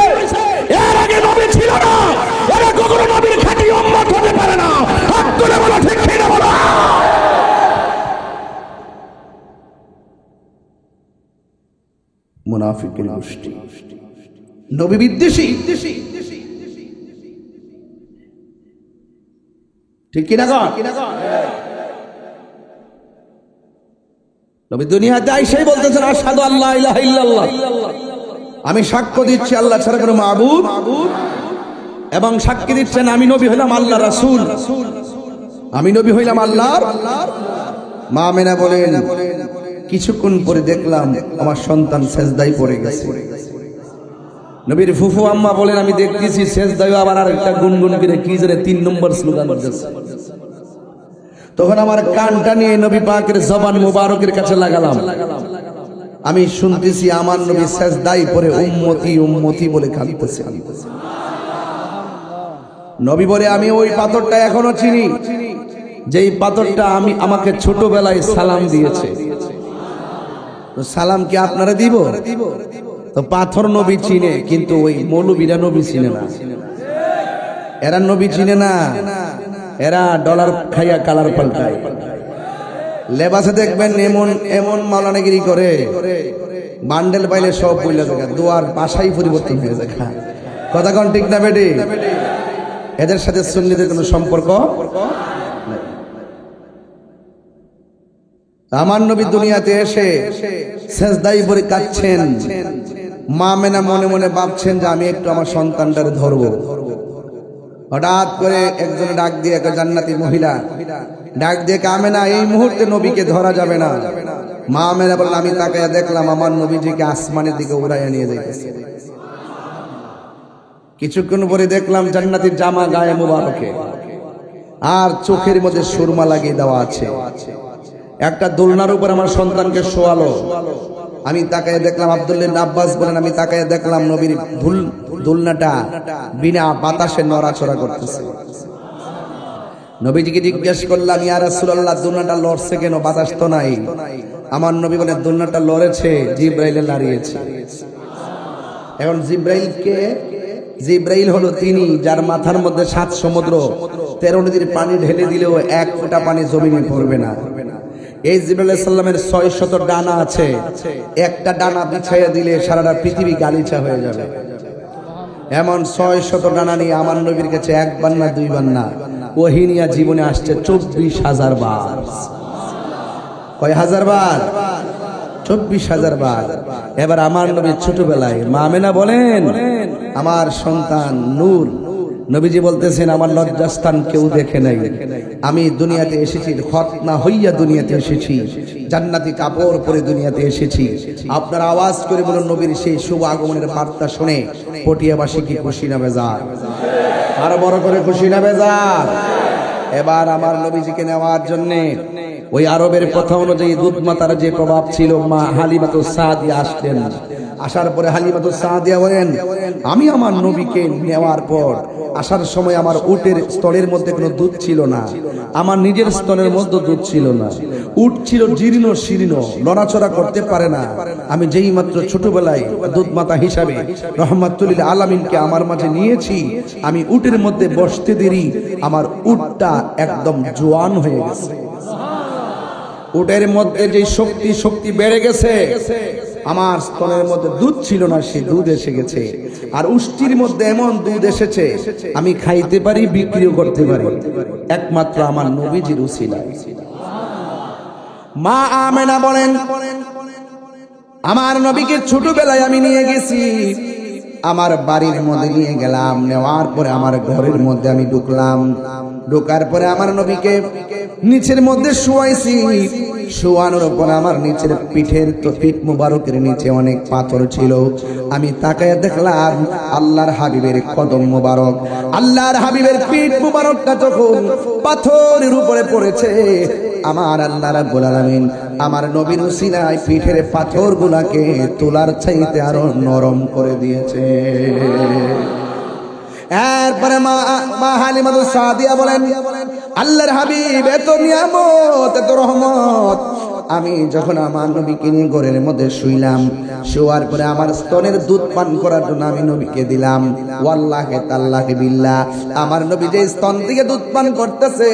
এর আগে নবী ছিল না, এরা কখনো নবীর খাঁটি উম্মত হতে পারে না। হাত তুলে বলো ঠিক কিনা বলো। মুনাফিকের গোষ্ঠী, নবী বিদ্বেষী, ঠিক কিনা গো? নবী দুনিয়াতে আইসাই বলতেছেন আশহাদু আল্লা ইলাহা ইল্লাল্লাহ, আমি সাক্ষ্য দিচ্ছি আল্লাহ ছাড়া কোনো মাবুদ, এবং সাক্ষী দিচ্ছেন আমি নবী হইলাম আল্লাহর রাসূল, আমি নবী হইলাম আল্লাহর। মা আমেনা বলেন কিছুক্ষণ পরে দেখলাম আমার সন্তান সেজদায় পড়ে গেছে। নবীর ফুফু আম্মা বলেন আমি দেখতেছি সেজদায় আবার আরেকটা গুনগুন করে কি জানে 3 নম্বর স্লোগান দিচ্ছে। তখন আমার কানটা নিয়ে নবী পাকের জবান মুবারকের কাছে লাগালাম, আমি শুনতেছি আমার নবী সেজদায় পড়ে উম্মতি উম্মতি বলে কাঁদতেছে। নবী বলে আমি ওই পাথরটা এখনো চিনি, যেই পাথরটা আমাকে ছোটবেলায় সালাম দিয়েছে। সালাম কি আপনারা দিব? তো পাথর নবী চিনে, কিন্তু ওই মৌলবীরা নবী চিনে না। এরা নবী চিনে না, এরা ডলার খাইয়া কালার পাল্টায়। লেবাসে দেখবেন এমন এমন মাওলানাগিরি করে, বান্ডেল পাইলে সব বইলা দেখা, দুয়ার বাসাই পরিবর্তন হয়ে দেখা। কথা কোন ঠিক না বেটি? এদের সাথে সুন্নিদের কোনো সম্পর্ক। আমার নবী দুনিয়াতে এসে সেজদায় পড়ে কাঁদছেন। মা মেনা মনে মনে ভাবছেন যে আমি একটু আমার সন্তানটারে ধরবো। হঠাৎ করে একজন ডাক দিয়ে, একটা জান্নাতি মহিলা ডাক দিয়ে, আমেনা এই মুহূর্তে নবীকে ধরা যাবে না। মা আমেনা বললেন, আমি তাকায়া দেখলাম আমার নবীজিকে আসমানের দিকে উড়াইয়া নিয়ে যাইতেছে। কিছুক্ষণ পরে দেখলাম জান্নাতির জামা গায়ে মুবারকে, আর চোখের মধ্যে সুরমা লাগিয়ে দেওয়া আছে। একটা দোলনার উপর আমার সন্তানকে শোয়ালো। আমি তাকায় দেখলাম, আব্দুল্লাহ ইবনে আব্বাস বলেন, আমি তাকায় দেখলাম নবীর দোলনাটা বিনা বাতাসে নড়াচড়া করতেছে। নবীজিকে জিজ্ঞেস করলাম, ইয়া রাসূলুল্লাহ, দোলনাটা লড়ছে কেন? বাতাস তো নাই। আমার নবী বলেন, দোলনাটা লড়েছে, জিবরাইল নাড়িয়েছে। এখন জিবরাইল হলো তিনি যার মাথার মধ্যে 7 সমুদ্র 13 নদীর পানি ঢেলে দিলেও 1 ফোঁটা পানি জমিনে পড়বে না। এই জিবরাইল আলাইহিস সালামের 600 ডানা আছে, একটা ডানা বিছাইয়া দিলে সারাটা পৃথিবী গালিচা হয়ে যাবে। এমন 600 ডানা নিয়ে আমার নবীর কাছে একবার না দুইবার না, ওহী নিয়ে জীবনে আসছে 24,000 বার। কয় হাজার বার? 24,000 বার। এবার আমার নবীর ছোটবেলায় মা আমেনা বলেন, আমার সন্তান নূর, নবীজি বলতেছেন আমার লজ্জাস্থান কেউ দেখে নাই। আমি দুনিয়াতে এসেছি, খতনা হইয়া দুনিয়াতে এসেছি, জান্নাতি কাপড় পরে দুনিয়াতে এসেছি। আপনারা আওয়াজ করে বলুন, নবীর সেই শুভ আগমনের বার্তা শুনে পটিয়াবাসী কি খুশি না বেজার? আরো বড় করে খুশি না বেজার? এবার আমার নবীজিকে নেওয়ার জন্যে ওই আরবের কথা অনুযায়ী দুধ মাতার যে প্রভাব ছিল, মা হালিমাতুস সাদিয়া আসলেন। আসার পরে হালিমাতুস সাদিয়া বলেন, আমি আমার নবীকে নেওয়ার পর আসার সময় আমার উটের স্তনের মধ্যে কোনো দুধ ছিল না, আমার নিজের স্তনের মধ্যে দুধ ছিল না। উট ছিল জীর্ণ শীর্ণ, নড়াচড়া করতে পারে না। আমি যেই মাত্র ছোটবেলায় দুধ মাতা হিসাবে রহমাতুল লিল আলামিনকে আমার মাঝে নিয়েছি, আমি উটের মধ্যে বসতে দেরি আমার উটটা একদম জোয়ান হয়ে গেছে। উটের মধ্যে যে শক্তি বেড়ে গেছে, আমার স্তনের মধ্যে দুধ ছিল না, সে দুধ এসে গেছে। আর উষ্টির মধ্যে এমন দুধ এসেছে, আমি খাইতে পারি, বিক্রিও করতে পারি, একমাত্র আমার নবীজির উসিলায়। মা আমেনা বলেন, আমার নবীকে ছোটবেলায় আমি নিয়ে গেছি, আমার বাড়ির মধ্যে নিয়ে গেলাম। নেওয়ার পরে আমার ঘরের মধ্যে আমি ঢুকলাম। ঢোকার পরে আমার নবীকে নিচের মধ্যে শোয়াইছি। শোয়ানোর পর আমার নিচের পিঠ মুবারকের নিচে অনেক পাথর ছিল। আমি তাকায় দেখলাম আল্লাহর হাবিবের কদম মুবারক, আল্লাহর হাবিবের পিঠ মুবারকটা যখন পাথরের উপরে পড়েছে, আমার আল্লাহ রাব্বুল আলামিন আমার নবীর উসিলায় পিঠের পাথরগুলোকে তোলার চাইতে আরো নরম করে দিয়েছে। এরপরে মা হালিমাতুস সাদিয়া বলেন, আল্লাহর হাবিব এত নিয়ামত, এত রহমত, আমি যখন আমার নবীকে নিয়ে ঘরের মধ্যে শুইলাম, শোয়ার পরে আমার স্তনের দুধ পান করার জন্য আমি নবীকে দিলাম। ওয়াল্লাহি তাল্লাহি বিল্লাহ, আমার নবী যে স্তন থেকে দুধ পান করতেছে,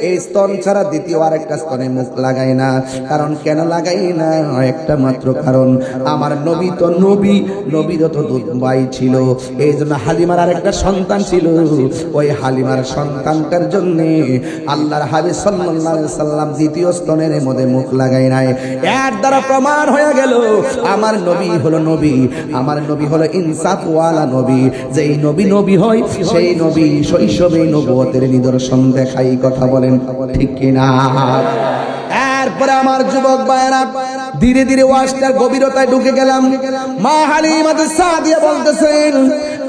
এই স্তন ছাড়া দ্বিতীয় আরেকটা স্তনে মুখ লাগাই না। কারণ কেন লাগাই না? একটা মাত্র কারণ, আমার নবী তো নবীরও তো দুধ ভাই ছিল। এই জন্য হালিমার আরেকটা সন্তান ছিল, ওই হালিমার সন্তানটার জন্য আল্লাহর হাবিব সাল্লাল্লাহু আলাইহি সাল্লাম দ্বিতীয় স্তনের মধ্যে মুখ লাগাই নাই। এর দ্বারা প্রমাণ হয়ে গেল আমার নবী হলো নবী, আমার নবী হলো ইনসাফ ওয়ালা নবী। যেই নবী হয় সেই নবী শৈশবে নবুয়তের নিদর্শন দেখাই। কথা বলেন ঠিক কিনা? এরপরে আমার যুবক ভাইরা ধীরে ধীরে ওয়াজটার গভীরতায় ঢুকে গেলাম। মা হালিমাতুস সাদিয়া বলতেছেন,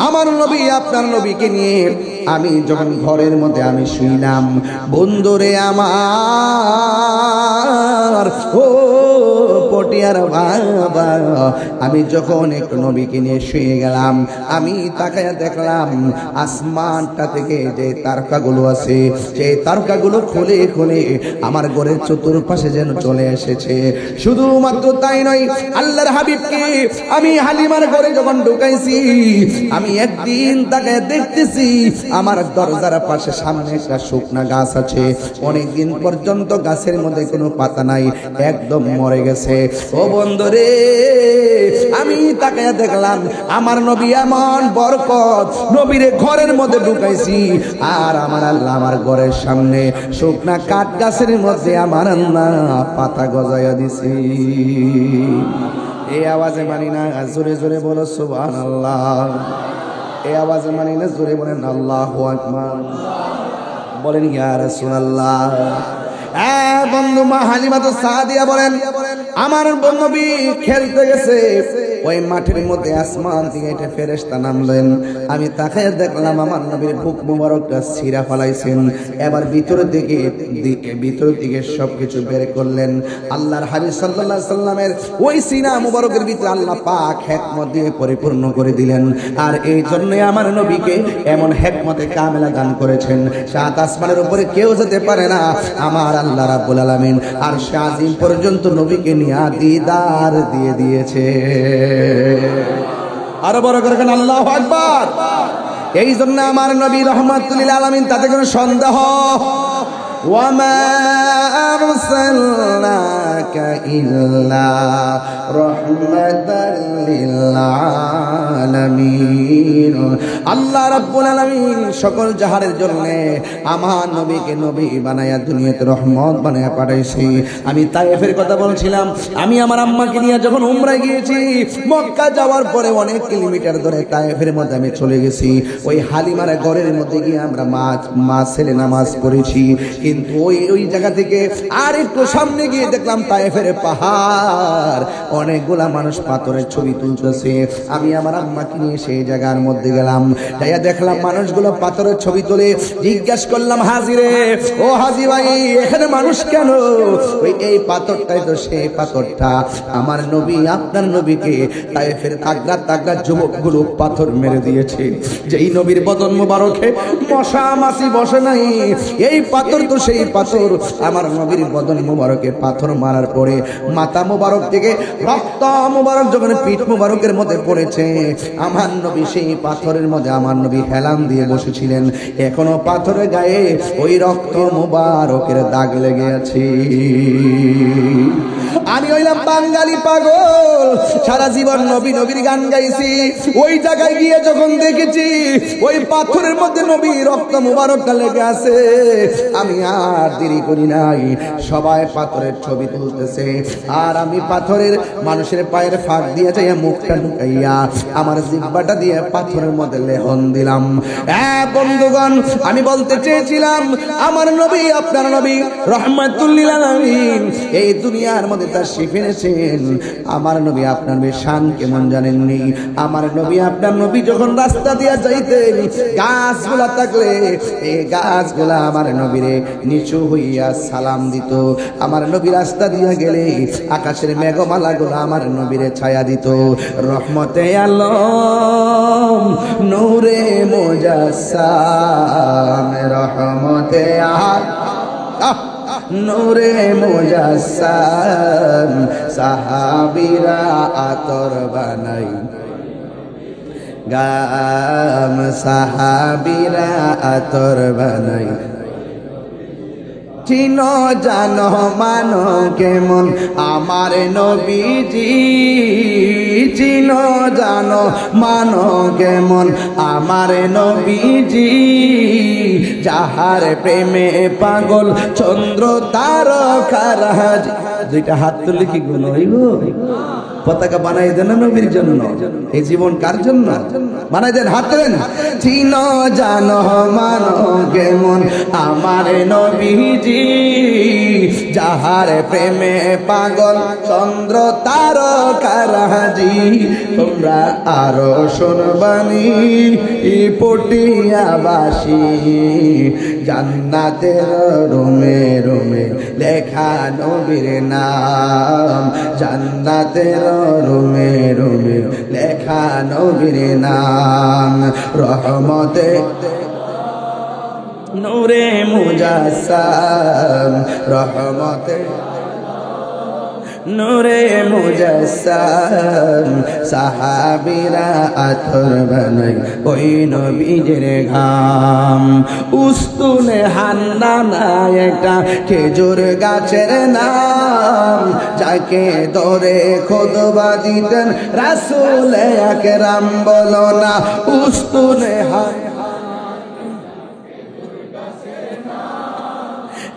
আমার নবী আপনার নবীকে নিয়ে আমি যখন ঘরের মধ্যে আমি শুইলাম, বন্ধুরে আমার, ও পটিয়ার বাবা, আমি যখন একটু নবীকে নিয়ে শুয়ে গেলাম, আমি তাকায়া দেখলাম আসমানটা থেকে যে তারকাগুলো আছে, সেই তারকাগুলো খুলে খুলে আমার ঘরের চতুর্পাশে যেন চলে এসেছে। শুধুমাত্র তাই নয়, আল্লাহর হাবিবকে আমি হালিমার ঘরে যখন ঢুকাইছি, আমি একদিন তাকে দেখতেছি আমার দরজার পাশে সামনে একটা শুকনা গাছ আছে, অনেকদিন পর্যন্ত গাছের মধ্যে কোনো পাতা নাই, একদম মরে গেছে। ও বন্ধুরে, আমি তাকে দেখলাম আমার নবী এমন বরকত, নবীর ঘরের মধ্যে ঢুকাইছি, আর আমার আল্লাহ আমার ঘরের সামনে শুকনা কাঠ গাছের মধ্যে আমার আল্লাহ পাতা গজাইয়া দিছি। এই আওয়াজে মানি না, জোরে জোরে বলো সুবহানাল্লাহ। এই আওয়াজে মানি না, জোরে বলেন আল্লাহু আকবার। বলেন ইয়া রাসূলুল্লাহ। বন্ধু মা হালিমা তো সাদিয়া বলেন, আমার নবী খেলতে গেছে, ওই মাঠের মধ্যে আসমান থেকে একটা ফেরেশতা নামলেন। আমি তাকায় দেখলাম আমার নবীর বুক মোবারকটা ছিঁড়া ফেলাইছেন, এবার ভিতর দিকে সবকিছু বের করলেন। আল্লাহর হাবিব সাল্লাল্লাহু আলাইহি সাল্লামের ওই সিনা মোবারকের ভিতরে আল্লাহ পাক হিকমত দিয়ে পরিপূর্ণ করে দিলেন। আর এই জন্য আমার নবীকে এমন হিকমতে কামেলা দান করেছেন, সাত আসমানের উপরে কেউ যেতে পারে না। আমার আল্লাহ রাব্বুল আলামিন আরশ আজিম পর্যন্ত নবীকে নিয়ে দিদার দিয়ে দিয়েছে। আরো বড় করে কেন আল্লাহু আকবার। এই জন্য আমার নবী রাহমাতুল লিল আলামিন, তাতে কোনো সন্দেহ وما أرسلناك إلا رحمة للعالمين। আল্লাহ রাব্বুল আলামিন সকল জাহানের জন্য আমার নবীকে নবী বানায়া দুনিয়াতে রহমত বানায়া পাঠাইছি। আমি তায়েফের কথা বলছিলাম, আমি আমার আম্মাকে নিয়ে যখন উমরায় গিয়েছি, মক্কা যাওয়ার পরে অনেক কিলোমিটার ধরে তায়েফের মধ্যে আমি চলে গেছি। ওই হালিমার ঘরের মধ্যে গিয়ে আমরা মা ছেলে নামাজ পড়েছি, কিন্তু ওই জায়গা থেকে আর একটু সামনে গিয়ে দেখলাম তায়েফের পাহাড়, অনেকগুলা মানুষ পাথরের ছবি তুলতেছে। আমি আমার আম্মাকে নিয়ে সেই জায়গার মধ্যে গেলাম, যাইয়া দেখলাম মানুষগুলো পাথরের ছবি তোলে। জিজ্ঞাসা করলাম, হাজিরে ও হাজি ভাই, এখানে মানুষ কেন? এই পাথরটাই তো সেই পাথরটা আমার নবী আপনার নবীকে তায়েফের তাগড়া যুবকগুলো পাথর মেরে দিয়েছে। যেই নবীর বদন মোবারকে মশা মাছি বসে নাই, এই পাথর তো সেই পাথর। আমার নবীর বদন মোবারকে পাথর মারার পরে মাথা মোবারক থেকে রক্ত মোবারক যখন পিঠ মোবারকের মধ্যে পড়েছে, আমার নবী সেই পাথরের মধ্যে আমার নবী হেলান দিয়ে বসেছিলেন। এখনো পাথরের গায়ে ওই রক্ত মোবারকের দাগ লেগে আছে। আমি হইলাম বাঙালি পাগল, সারা জীবন নবীর গান গাইছি। ওই জায়গায় গিয়ে যখন দেখেছি ওই পাথরের মধ্যে নবী রক্ত মোবারকটা লেগে আছে, আমি আর দেরি করি নাই, সবাই পাথরের ছবি তুলতেছে। আর আমি পাথরের মানুষের পায়ের ফাঁক দিয়ে যাইয়া মুখটা ঢুকাইয়া আমার জিহ্বাটা দিয়ে পাথরের মধ্যে লেহন দিলাম। বন্ধুগণ, আমি বলতে চেয়েছিলাম আমার নবী আপনার নবী রাহমাতুল লিল আলামিন এই দুনিয়ার মধ্যে তাশরীফ এনেছেন। আমার নবী আপনার নবীর শান কেমন জানেননি? আমার নবী আপনার নবী যখন রাস্তা দিয়ে যাইতেন, গাছগুলা থাকলে এই গাছগুলা আমার নবীরে নিচু হইয়া সালাম দিত। আমার নবী রাস্তা দিয়ে গেলে আকাশের মেঘমালাগুলো আমার নবীরে ছায়া দিত। রহমতে আলম নূরে মুজাসসাম, রহমতে নূরে মুজাসসাম, সাহাবীরা আতর বানাই গাম, সাহাবীরা আতর বানাই। চিনো জানো মানো কেমন আমার নবীজি, চিনো জানো মানো কেমন আমার নবীজি, যাহার প্রেমে পাগল চন্দ্র তারকারাজ। দুইটা হাত তুলে কি গুণ হইব? পতাকা বানাই দেন নবীর জন্য। এই জীবন কার জন্য? বানাই দেন, হাত দেন। চিনো জানো মানো কেমন আমার নবীজি, যাহার প্রেমে পাগল চন্দ্র তারকারাজি। তোমরা আরো শুনবানি পটিয়াবাসী, জান্নাতের রুমে রুমে লেখা নবীর নাম, জান্নাতের রুমে রুমে লেখা নবীর নাম। রহমতে নূরে মুজাসসাম, রহমতে নূরে মুজাসসাম, সাহাবীরা আতর বানাই ওই নবীর ঘাম। উস্তুনে হান্নানা একটা খেজুর গাছের নাম, যাকে ধরে খুতবা দিতেন রাসূল আকরাম, বলো না উস্তুনে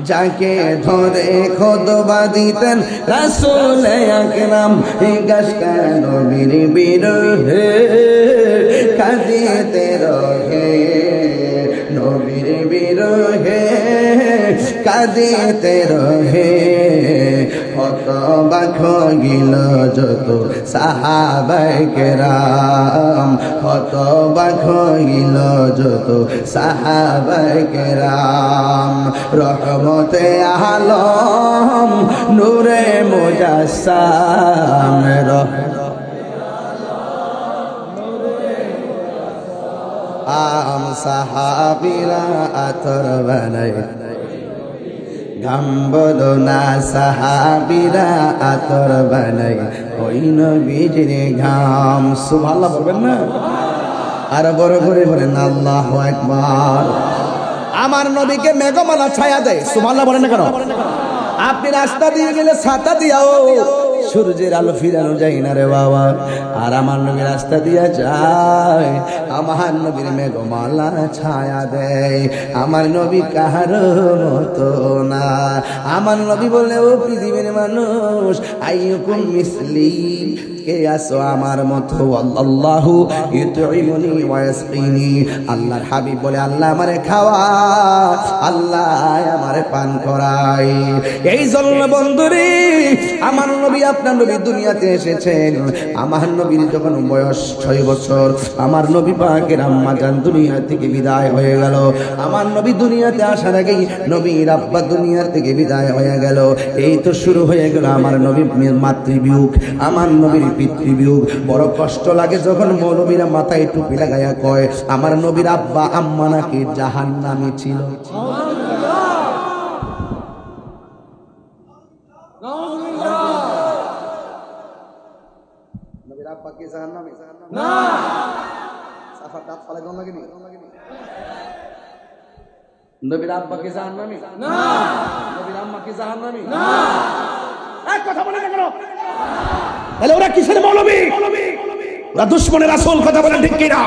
যাকে ধরে খুতবা দিতেন রাসূল আকরাম। এই গাছটা নবীর বিরহে কাঁদিতে রহে, নবীর বিরহে কাঁদিতে রহে। হতবাক হইল যত সাহাবায়ে কেরাম, হতবাক হইল যত সাহাবায়ে কেরাম। রহমতে আলম নূরে মুজাসসাম, আম সাহাবীরা আতর বানাই গাম, বলো না সাহাবীরা আতর বানাই ওই নবীর ঘাম। সুবহানাল্লাহ বলবেন না? আর বড় করে বলেন আল্লাহু আকবার। আমার নবীকে মেঘমালা ছায়া দেয়, সুবহানাল্লাহ বলেন না কেন? আপনি রাস্তা দিয়ে গেলে ছাতা দিয়াও সূর্যের আলো ফিরানো যায় না রে বাবা। আর আমার নবী রাস্তা দিয়া যায়, আমার নবীর মেঘমালা ছায়া দেয়। আমার নবী কাহার মতো না। আমার নবী বলে ও পৃথিবীর মানুষ, আইয়ুকুম মিসলি, কে আসো আমার মতো? আল্লাহু ইউতঈমুনি ওয়া ইয়াসকিনি। আল্লাহর হাবিব বলে আল্লাহ আমারে খাওয়ায়, আল্লাহ আমারে পান করায়। এই জন্য বন্ধুরে আমার নবী, আপনার নবী দুনিয়াতে এসেছেন। আমার নবীর যখন বয়স 6 বছর, আমার নবী পাকের আম্মা জান দুনিয়া থেকে বিদায় হয়ে গেল। আমার নবী দুনিয়াতে আসার আগেই নবীর আব্বা দুনিয়া থেকে বিদায় হয়ে গেল। এই তো শুরু হয়ে গেল আমার নবীর মাতৃবিয়োগ, আমার নবীর পিতৃবিয়োগ। বড় কষ্ট লাগে যখন মৌলবীরা মাথায় টুপি লাগাইয়া কয় আমার নবীর আব্বা আম্মা নাকি জাহান্নামী ছিল। নবীর আব্বা কি জাহান্নামী? না। সাফার দাঁত ফালাই দম লাগেনি? নবীর আব্বা কি জাহান্নামী? না। নবীর আম্মা কি জাহান্নামী? না। এক কথা বলে না কেন? তাহলে ওরা কিসের মৌলবী? ওরা দুশমনের রাসূল, কথা বলেন ঠিক কি না?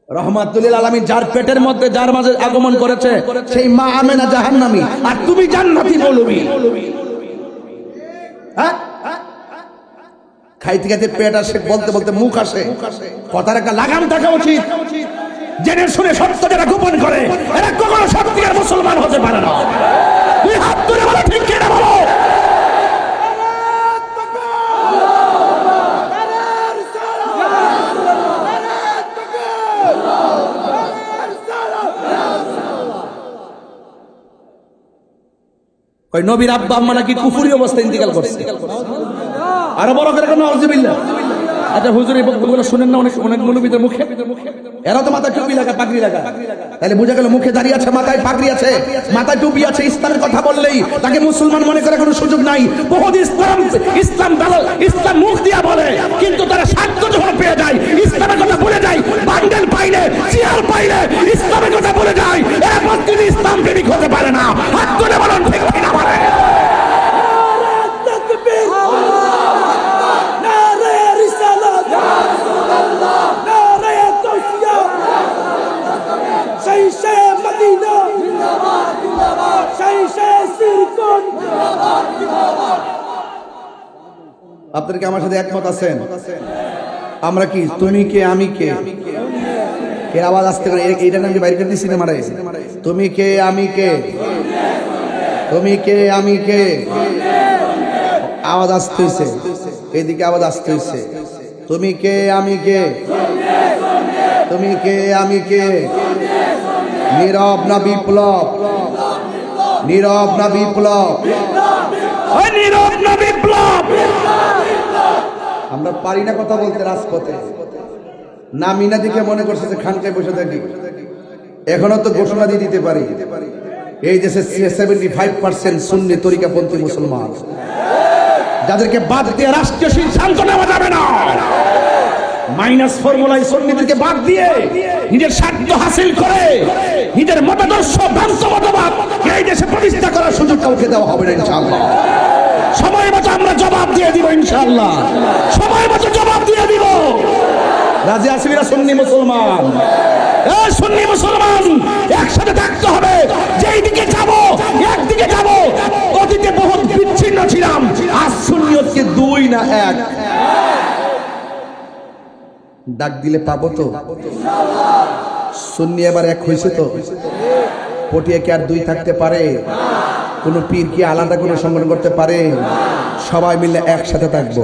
রহমাতুল লিল আলামিন যার পেটের মধ্যে যার মাঝে আগমন করেছে সেই মা আমেনা জাহান্নামী, আর তুমি জান্নাতি মৌলবী। হ্যাঁ, খাইতে খাইতে পেট আসে, বলতে বলতে মুখ আসে। কথার একটা লাগাম থাকা উচিত। জেনে শুনে সত্য যারা গোপন করে এরা কখনো সত্যিকার মুসলমান হতে পারে না। তুই হাত তুলে বলো ঠিক কি না বলো। কই নবীর আব্বা আম্মা নাকি কুফরি অবস্থায় ইন্তেকাল করছে। আর বড় করে কেন আউযুবিল্লাহ। আচ্ছা হুজুর এই বক্তব্যগুলো শুনেন না অনেক অনেক মুনবিদের মুখে? এরা তো মাথায় টুপি লাগা, পাগড়ি লাগা। তাহলে বোঝা গেল মুখে দাঁড়িয়ে আছে, মাথায় পাগড়ি আছে, মাথায় টুপি আছে। ইসলামের কথা বললেই তাকে মুসলমান মনে করার কোনো সুযোগ নাই। বহুত ইসলাম ইসলাম ইসলাম মুখ দিয়া বলে, কিন্তু তারা সাক্ষ্য যখন পেয়ে যায় ইসলামের কথা বলে যায়। বান্ডেল পাইলে, চেয়ার পাইলে ইসলামের কথা বলে যায়। এরা প্রতিদিন ইসলাম প্রেমিক হতে পারে না। হাত তুলে বলুন ঠিক কিনা বলে। আপনারা কি আমার সাথে একমত আছেন? আমরা কি তুমি কে আমি কে? কে আওয়াজ আসতে করে এইটা নাকি বাইরে করে দিছি না মারে? তুমি কে আমি কে? তুমি কে আমি কে? আওয়াজ আসতেছে, এইদিকে আওয়াজ আসতেছে। তুমি কে আমি কে? তুমি কে আমি কে? নীরব না বিপ্লব? নীরব না বিপ্লব? নীরব না বিপ্লব? আমরা পারি না কথা বলতে রাজপথে। না মিনা দিকে মনে করছে যে খানকায় বসে থাকি, এখনো তো ঘোষণা দিয়ে দিতে পারি এই দেশে 75% সুন্নি তরিকাপন্থী মুসলমান, যাদেরকে বাদ দিয়ে রাষ্ট্রীয় সিদ্ধান্ত নেওয়া যাবে না। মাইনাস ফর্মুলায় সুন্নিদেরকে বাদ দিয়ে নিজের স্বার্থ হাসিল করে নিজের মতাদর্শ ভ্রান্ত মতবাদ এই দেশে প্রতিষ্ঠা করার সুযোগ কাউকে দেওয়া হবে না ইনশাআল্লাহ। সময় মতো আমরা জবাব দিয়ে দিব ইনশাআল্লাহ, সময় মতো জবাব দিয়ে দিব। রাজি আসিরা সুন্নি মুসলমান, সুন্নি মুসলমান একসাথে থাকতে হবে। যেই দিকে যাব একদিকে যাব। অতীতে বহুত বিচ্ছিন্ন ছিলাম, আজ সুন্নিয়তকে দুই না এক। ডাক দিলে পাবো তো সুন্নি এবার এক হয়েছে তো। পটিয়া কি আর দুই থাকতে পারে? কোন পীর কি আলাদা কোনো সংগঠন করতে পারে? সবাই মিলে একসাথে থাকবো।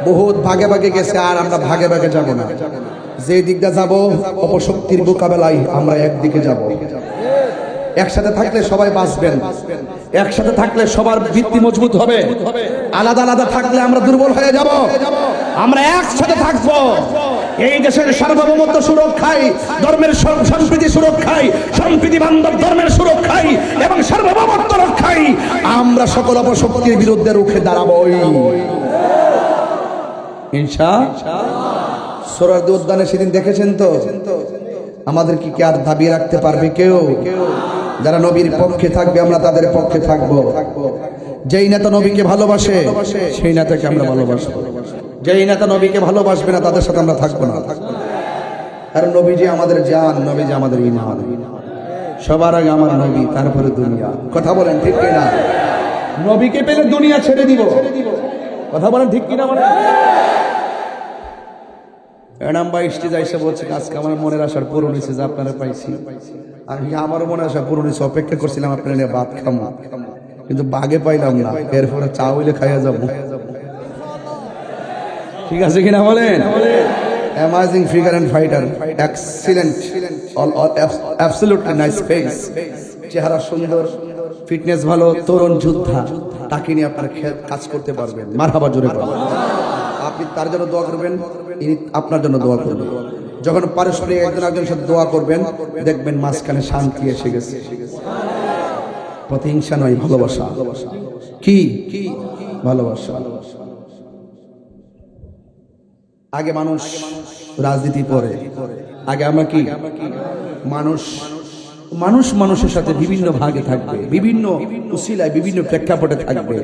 বহুত ভাগে ভাগে গেছে, আর আমরা ভাগে ভাগে যাব না। যে দিকটা যাব অপশক্তির মোকাবেলায় আমরা একদিকে যাব। একসাথে থাকলে সবাই বাঁচবেন, একসাথে থাকলে সবার ভিত্তি মজবুত হবে। আলাদা আলাদা থাকলে আমরা দুর্বল হয়ে যাব। আমরা একসাথে থাকবো এই দেশের সার্বভৌমত্ব সুরক্ষায়, ধর্মের সম্প্রীতি সুরক্ষায়, সম্প্রীতি বান্ধব ধর্মের সুরক্ষায় এবং সার্বভৌমত্ব রক্ষায় আমরা সকল অপশক্তির বিরুদ্ধে রুখে দাঁড়াবই ইনশাআল্লাহ। সোহরাওয়ার্দী উদ্যানে সেদিন দেখেছেন তো, আমাদের কি আর দাবি রাখতে পারবে কেউ? যারা নবীর পক্ষে থাকবে আমরা তাদের পক্ষে থাকবো। যেই নেতা নবীকে ভালোবাসে সেই নেতাকে আমরা ভালোবাসবো। যেই নেতা নবীকে ভালোবাসবে না তাদের সাথে আমরা থাকবো না। কারণ নবীজি আমাদের জান, নবীজি আমাদের ঈমান। সবার আগে আমার নবী, তারপরে দুনিয়া। কথা বলেন ঠিক কিনা? নবীকে পেলে দুনিয়া ছেড়ে দিব। কথা বলেন ঠিক কিনা? মানে এনাম ভাই স্টেজে এসে বলছে আজকে আমার মনের আশার পূরণ হয়েছে যে আপনারা পাইছি। আমি আমারও মনের আশা পূরণ হয়েছে, অপেক্ষা করছিলাম আপনারা নিয়ে ভাত খাবো, কিন্তু বাগে পাইলাম না। এরপরে চা হইলে খাইয়া যাবো। ঠিক আছে কিনা বলেন? Amazing figure and fighter, excellent, absolutely nice face, চেহারা সুন্দর, ফিটনেস ভালো, তরুণ যোদ্ধা, তাকে নিয়ে আপনারা কাজ করতে পারবেন। মারহাবা জোরে বলেন। আপনি তার জন্য দোয়া করবেন, তিনি আপনার জন্য দোয়া করবেন। যখন পারস্পরিক একজন একজনের সাথে দোয়া করবেন দেখবেন মাঝখানে শান্তি এসে গেছে। প্রতিহিংসা নয়, ভালোবাসা। কি ভালোবাসা? আগে মানুষ রাজনীতি করে, আগে আমরা কি মানুষ মানুষ মানুষের সাথে বিভিন্ন ভাগে থাকবে, বিভিন্ন উসিলায় বিভিন্ন প্রেক্ষাপটে থাকবে।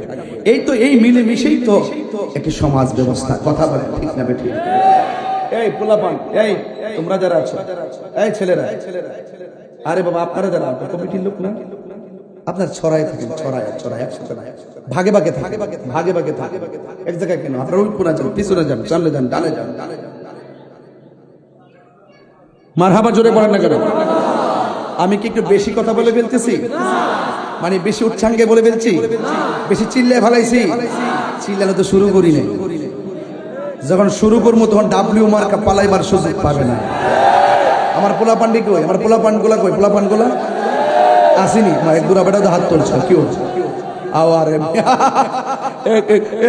এই তো এই মিলেমিশেই তো একটি সমাজ ব্যবস্থা। কথা বলে ঠিক না বেঠিক? এই পোলাপান, এই তোমরা যারা আছো, এই ছেলেরা, আরে বাবা আপনারা যারা কমিটির লোক না, আপনার ছড়ায় থাকেন, ছড়ায় ছড়ায় একসাথে না, ভাগে ভাগে থাকে, ভাগে ভাগে থাকে। এক জায়গায় কেন? আপনারা ওই কোনা যান, পিছনে যান, সামনে যান, ডানে যান। মারহাবা জোরে বলেন না কেন? আমি কি একটু বেশি কথা বলে ফেলতেছি? মানে বেশি উচ্চাঙ্গে বলে ফেলছি? বেশি চিল্লে ফেলাইছি? চিল্লানো তো শুরু করি নাই। যখন শুরু করবো তখন ডাব্লিউ মার্কা পালাইবার সুযোগ পাবে না। আমার পোলা পান্ডি কই? আমার পোলা পান গুলা কই? পোলা পান গুলা আসেনি? এক বুড়া বেটা হাত তুলছে, কি হচ্ছে? আরে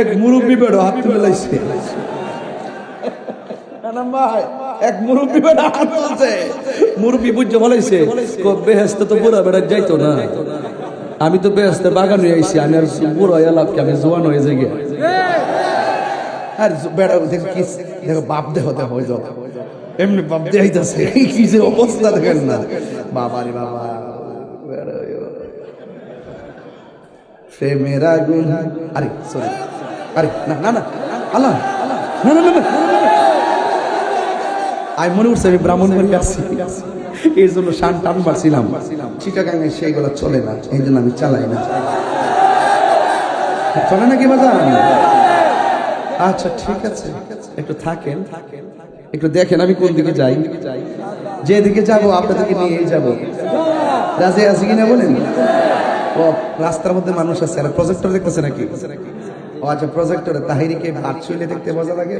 এক মুরব্বী বেড়ো হাত তুলে লাইছে। এক মুরব্বী বেড়া হাত তুলছে, মুরব্বী বুঝে বলাইছে বেহেস্ত তো বুড়া বেড়া যাইতো না, আমি তো বেহেস্তে বাগান হয়ে আইছি, আমি আর বুড়ো এলাকা, আমি জোয়ান হয়ে যাই। আর বেড়া দেখো কি, দেখো বাপ দেহ দেহ হয়ে যাও, এমনি বাপ দেখাইতেছে, কি যে অবস্থা দেখেন না। বাবা রে বাবা, প্রেমের আগুন। আরে সরি, আরে না না না, আল্লাহ না না না, আমি মনে করছি আমি ব্রাহ্মণবাড়ি আসছি, এই জন্য শান টান মারছিলাম। চিটাগাঙে সেইগুলো চলে না, এই জন্য আমি চালাই না। চলে নাকি বাজান? আচ্ছা ঠিক আছে, একটু থাকেন, একটু দেখেন আমি কোন দিকে যাই। যেদিকে যাবো আপনাদেরকে নিয়েই যাবো। রাজি আছে কিনা বলেন? ও রাস্তার মধ্যে মানুষ আছে, আর প্রজেক্টর দেখতেছে নাকি? ও আচ্ছা, প্রজেক্টরে তাহিরিকে ভার্চুয়ালি দেখতে মজা লাগে।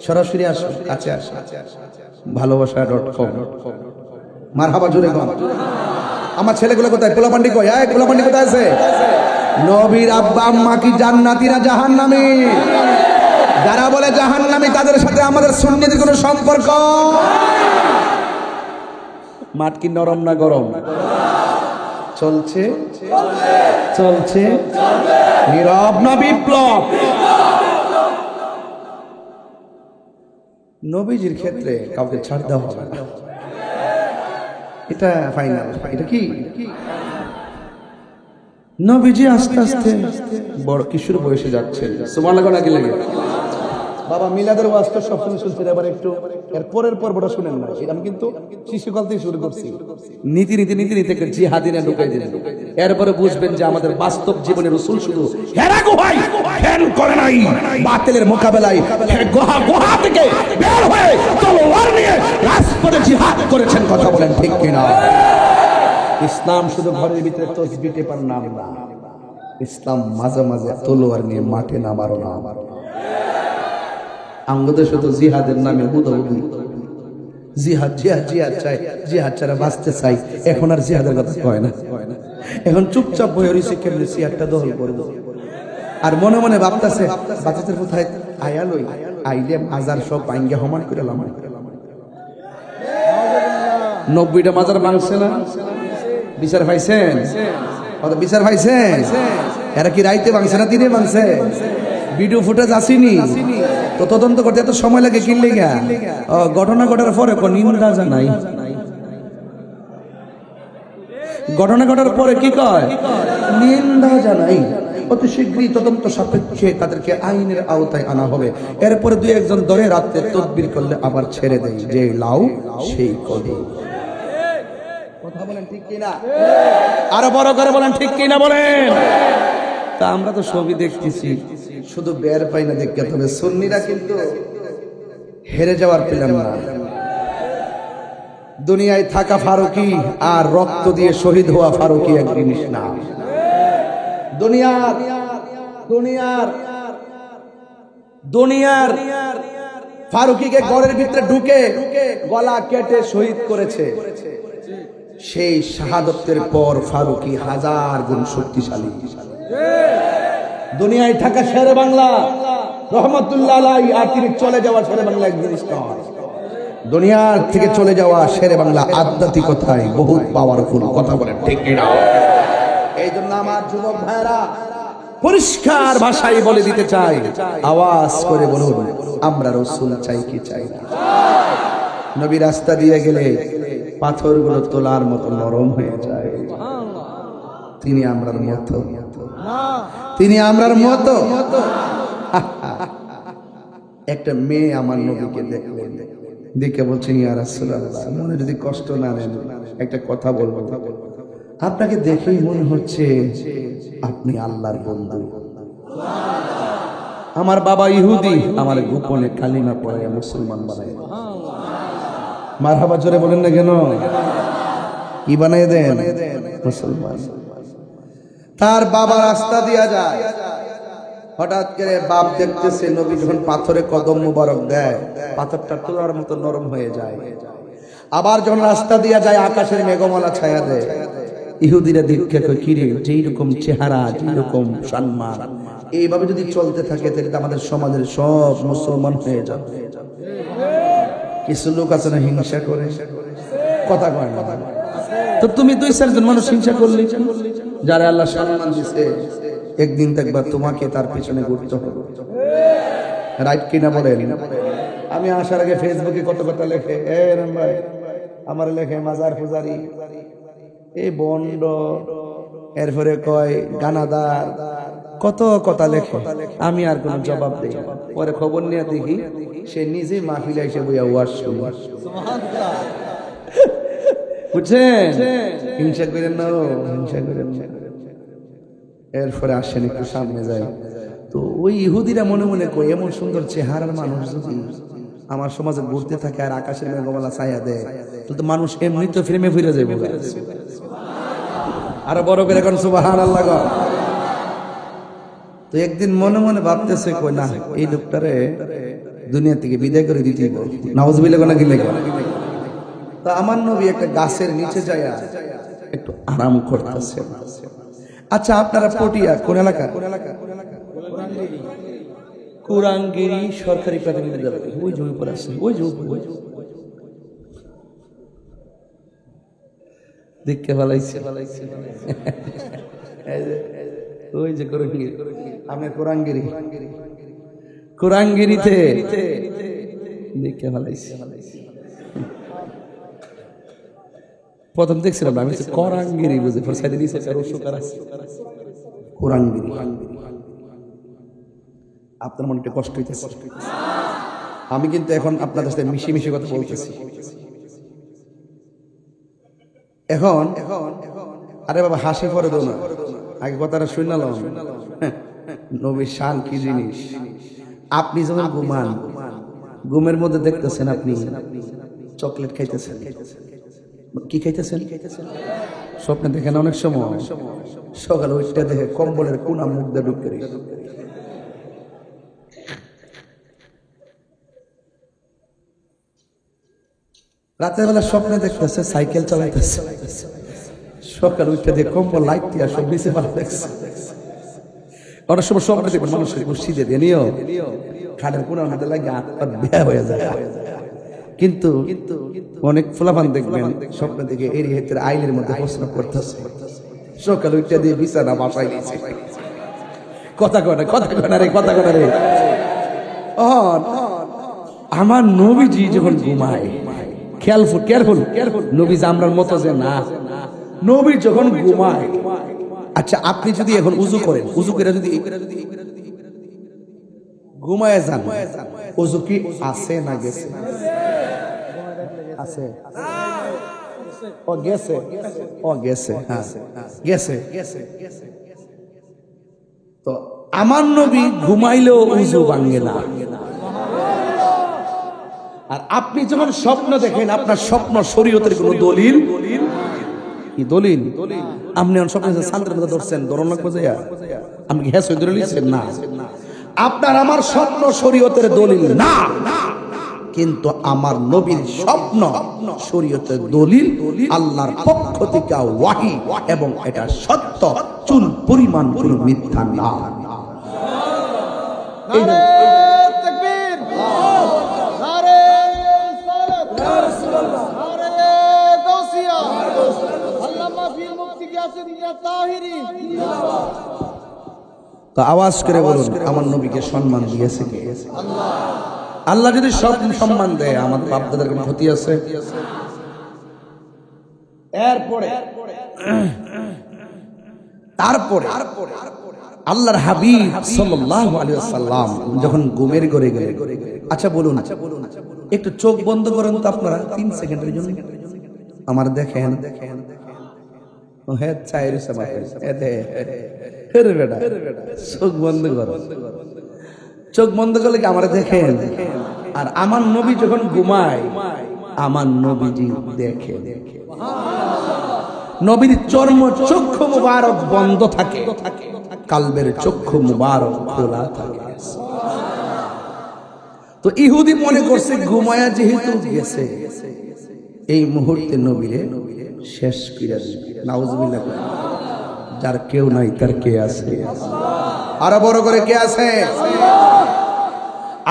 সরাসরি আসো, কাছে আসো। ভালোবাসা.com। মারহাবা জোরে কর। আমার ছেলেগুলো কোথায়? পোলাপান্ডি কই? এই পোলাপান্ডি কোথায় আছে? নবীর আব্বা আম্মা কি জান্নাতি না জাহান্নামী? যারা বলে জাহান্নামী তাদের সাথে আমাদের সুন্নিদের কোনো সম্পর্ক। মাঠ কি নরম না গরম? চলছে চলছে, নীরব না বিপ্লব? নবীজির ক্ষেত্রে কাউকে ছাড় দেওয়া হবে না, এটা ফাইনাল। এটা কি নবীজি আস্তে আস্তে বড় কিশোর বয়সে যাচ্ছেন। সুবহানাল্লাহ নাকি লাগে? বাবা মিলাদের ওয়াজ তো সবসময় শুনছেন, এবার একটু এর পরের পর্বটা শুনেন না। আমি কিন্তু শিশুকাল থেকে শুরু করছি, নীতি নীতি নীতি নীতি জিহাদিনে ঢুকাই দিলেন। এরপরে বুঝবেন যে আমাদের বাস্তব জীবনের রাসূল শুধু হেরা গুহায় ধ্যান করে নাই, বাতিলের মোকাবেলায় গুহা থেকে বের হয়ে তলোয়ার নিয়ে রাজপথে জিহাদ করেছেন। কথা বলেন ঠিক কিনা? ইসলাম শুধু ঘরের ভিতরে তাসবিহ টেপার নাম না, ইসলাম মাঝে মাঝে তলোয়ার নিয়ে মাঠে নামারও নাম। আমাদের শুধু জিহাদের নামে হুদাহুদি, জিহাদ জিহাদ জিহাদ চাই, জিহাদ ছাড়া বাঁচতে চাই। এখন আর জিহাদের কথা কয় না, এখন চুপচাপ বয়ে রয়েছে কেমনি জিহাদটা দখল করবো। আর মনে মনে ভাবতেছে বাচ্চাদের কোথায় আয়ালই আইলে মাজার সব ভাঙ্গা সমান করে লামাই। 90টা মাজার ভাঙছে না? বিচার পাইছেন? বিচার পাইছেন? এরা কি রাইতে ভাঙছে না দিনে ভাঙছে? ভিডিও ফুটেজ আসেনি তো, তদন্ত করতে এত সময় লাগে কিনলে গা? ঘটনা ঘটার পরে নিন্দা জানাই, ঘটনা ঘটার পরে কি কয়? নিন্দা জানাই। অতি শীঘ্রই তদন্ত সাপেক্ষে তাদেরকে আইনের আওতায় আনা হবে। এরপরে দুই একজন ধরে রাতে তদবির করলে আবার ছেড়ে দেয়, যে লাউ সেই কদে। কথা বলেন ঠিক কিনা? আরো বড় করে বলেন ঠিক কিনা বলেন। তা আমরা তো সবই দেখতেছি, শুধু বের পাই না দেখতে। তবে সুন্নিরা কিন্তু হেরে যাওয়ার প্ল্যান না। দুনিয়ায় থাকা ফারুকি আর রক্ত দিয়ে শহীদ হওয়া ফারুকি এক জিনিস না। দুনিয়ার দুনিয়ার দুনিয়ার ফারুকিকে ঘরের ভিতরে ঢুকে গলা কেটে শহীদ করেছে। সেই শাহাদতের পর ফারুকি 1000 গুণ শক্তিশালী। দুনিয়ায় থাকা শেরে বাংলা রহমতুল্লাহ আলাইহি আর তিনি চলে যাওয়া শেরে বাংলা এক জিনিস নয়। দুনিয়ার থেকে চলে যাওয়া শেরে বাংলা আধ্যাত্মিকতায় বহুত পাওয়ারফুল। কথা বলেন ঠিক কিনা? এই জন্য আমার যুবক ভাইরা পরিষ্কার ভাষায় বলে দিতে চাই, আওয়াজ করে বলুন, আমরা রাসূল চাই কি চাই না? নবী রাস্তা দিয়ে গেলে পাথরগুলো তোলার মতো নরম হয়ে যায়। তিনি আমরার মতো, তিনি আমরার মতো। একটা মেয়ে আমার নবীকে দেখলেন, দেখে বলছেন, ইয়া রাসূলুল্লাহ, মনে যদি কষ্ট না নেন একটা কথা বলবো। আপনাকে দেখেই মনে হচ্ছে আপনি আল্লাহর বন্ধু। আমার বাবা ইহুদি, আমার গোপনে কালিমা পড়ে মুসলমান বানায়। মারহাবা জোরে বলেন না কেন? কি বানায় দেন? মুসলমান। তার বাবা রাস্তা দিয়া যায়, হঠাৎ করে বাপ দেখতেছে নবী যখন পাথরে কদম মুবারক দেয়, পাথরটা তোলার মতো নরম হয়ে যায়। আবার যখন রাস্তা দিয়া যায়, আকাশের মেঘমালা ছায়া দেয়। ইহুদিরা দেখে কয়, কি রে, যেই রকম চেহারা, যেই রকম সম্মান, এইভাবে যদি চলতে থাকে তাহলে আমাদের সমাজের সব মুসলমান হয়ে যাবে। কিছু লোক আছে না হিংসা করে, কথা কয় না। তো তুমি 2-4 জন মানুষ হিংসা করলে, যারা আল্লাহ সম্মান দিয়েছে, একদিন দেখবা তোমাকে তার পিছনে ঘুরতে হবে। রাইট কিনা বলেন? আমি আসার আগে ফেসবুকে কত কথা লেখে, ভাই আমার লেখে মাজার পূজারি, এই বন্ড, এরপরে কয় গানাদার, কত কথা লেখে। আমি আর কোন জবাব দেই। পরে খবর নিয়ে দেখি সে নিজে মাহফিলে এসে বইয়া ওয়াজ শুনে। বুঝছেন? হিংসা করেন না, হিংসা করেন না। এরপরে আসেন একটু সামনে যায়, তো ওই ইহুদিরা মনে মনে কয়, এমন সুন্দর চেহারার মানুষ যদি আমার সমাজে ঘুরতে থাকে আর আকাশের মেঘমালা ছায়া দেয়, তাহলে তো মানুষ এমনি তো ফ্রেমে ফিরে যাবে। আরো বড় করে এখন সুবহানাল্লাহ। তো একদিন মনে মনে ভাবতেছে, কই না, এই লোকটারে দুনিয়া থেকে বিদায় করে দিতে নাউজুবিল্লাহ কোন গিলে। তা আমার নবী একটা গাছের নিচে যায় একটু আরাম করতেছে। আচ্ছা আপনারা পটিয়া কোন এলাকা? কুরাঙ্গিরি সরকারি প্রাথমিক বিদ্যালয়, ওই যে উপর আছে, ওই যে উপর দেখতে ভালাইছে ওই যে কুরাঙ্গিরি, আমি কুরাঙ্গিরি, কুরাঙ্গিরিতে দেখতে ভালাইছে। প্রথম দেখছিলাম আমি কুরাঙ্গিরি বুঝে, পরে সাইডে দিয়েছে কুরাঙ্গিরি। আপনার মনে একটু কষ্ট হইতেছে, আমি কিন্তু এখন আপনাদের সাথে মিশে মিশে কথা বলতেছি। এখন আরে বাবা হাসি পরে দো না, আগে কথাটা শুনলাম। নবীর শান কি জিনিস। আপনি যখন ঘুমান, ঘুমের মধ্যে দেখতেছেন আপনি চকলেট খাইতেছেন, কি খাইতেছেন? স্বপ্নে দেখেন অনেক সময় সকালে ওইটা দেখে কম্বলের কোনা মুখ দিয়ে ঢুকে রাতের বেলা স্বপ্নে দেখতেছে সাইকেল চালাইতেছে, সকাল উঠে দিয়ে কম্বল লাইট দিয়ে সব নিচে পালা দেখছে। অনেক সময় স্বপ্নে দেখবেন মানুষের শীতে দিয়ে নিও খাটের কোনার মধ্যে লাগে হাত পা বেয়া হয়ে যায়। কিন্তু অনেক ফলাফান দেখবেন স্বপ্নে দেখে এরি হেতের আইলের মধ্যে প্রস্রাব করতেছে, সকাল উঠে দিয়ে বিছানা বাসায় দিয়েছে। কথা কয় না, কথা কয় না রে, কথা কয় না রে। আমার নবীজি যখন ঘুমায়, কেয়ারফুল কেয়ারফুল কেয়ারফুল, নবীজি আমরার মতো যে না, নবী যখন ঘুমায়। আচ্ছা আপনি যদি এখন উজু করেন, উজু করে যদি ঘুমায় যান, উজু কি আছে না গেছে? আছে। ও গেছে, ও গেছে, হ্যাঁ গেছে। তো আমার নবী ঘুমাইলেও উজু ভাঙে না। আর আপনি যখন স্বপ্ন দেখেন, আপনার স্বপ্ন শরীয়তের কোন দলিল কি? দলিল আপনি স্বপ্ন শান্তির মধ্যে ধরছেন, ধরন লাগবে যে আপনি কি হ্যাঁ ধরে নিচ্ছেন না? আপনার আমার স্বপ্ন শরীয়তের দলিল না, কিন্তু আমার নবীর স্বপ্ন শরীয়তের দলিল, আল্লাহর পক্ষ থেকে ওয়াহী, এবং এটা সত্য, চুল পরিমাণ কোনো মিথ্যা না। তো আওয়াজ করে বলুন, আমার নবীকে সম্মান দিয়েছে কে? আল্লাহ যদি সব সম্মান দেয়, আমাদের বাপ দাদার কোনো ক্ষতি আছে? তারপরে আল্লাহর হাবিব সাল্লাল্লাহু আলাইহি ওয়াসাল্লাম যখন ঘুমের ঘরে গেলেন। আচ্ছা বলুন, একটু চোখ বন্ধ করেন তো আপনারা 3 সেকেন্ডের জন্য। আমার দেখেন, চোখ বন্ধ কর, চোখ বন্ধ করলে কি আমার দেখেন? আর আমার নবী যখন ঘুমায়, আমার নবীজি দেখে। নবীর চর্ম চক্ষু মুবারক বন্ধ থাকে, কালবের চক্ষু মুবারক খোলা থাকে। তো ইহুদি মনে করছে ঘুমায়া যেহেতু গেছে, এই মুহূর্তে নবীরে শেষ করে দিবে। নাউজুবিল্লাহ। যার কেউ নাই তার কে আছে? আরো বড় করে কে আছে?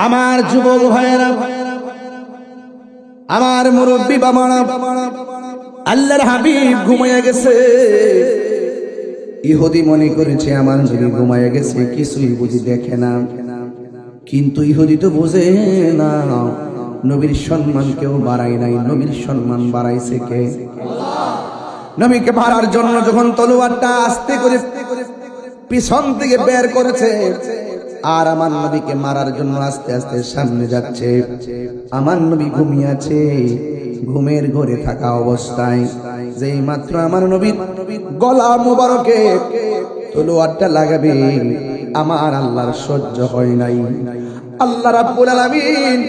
আমার যুবক ভাইয়েরা, আমার মুরব্বী বাবারা, আল্লাহর হাবিব ঘুমায়া গেছে। ইহুদি মনে করেছে আমার নবী ঘুমায়া গেছে, কিছুই বুঝি দেখে না। কিন্তু ইহুদি তো বোঝে না, নবীর সম্মান কেউ বাড়ায় নাই, নবীর সম্মান বাড়াইছে কে? নবীকে মারার জন্য যখন তলোয়ারটা আস্তে করে পিছন থেকে বের করেছে, আর আমার নবীকে মারার জন্য আস্তে আস্তে সামনে যাচ্ছে, আমার নবী ঘুমিয়ে আছে। ঘুমের ঘরে থাকা অবস্থায় যেই মাত্র আমার নবী গলা মোবারকে তলোয়ারটা লাগাবে, আমার আল্লাহর সহ্য হয় নাই। আল্লাহ রাব্বুল আলামিন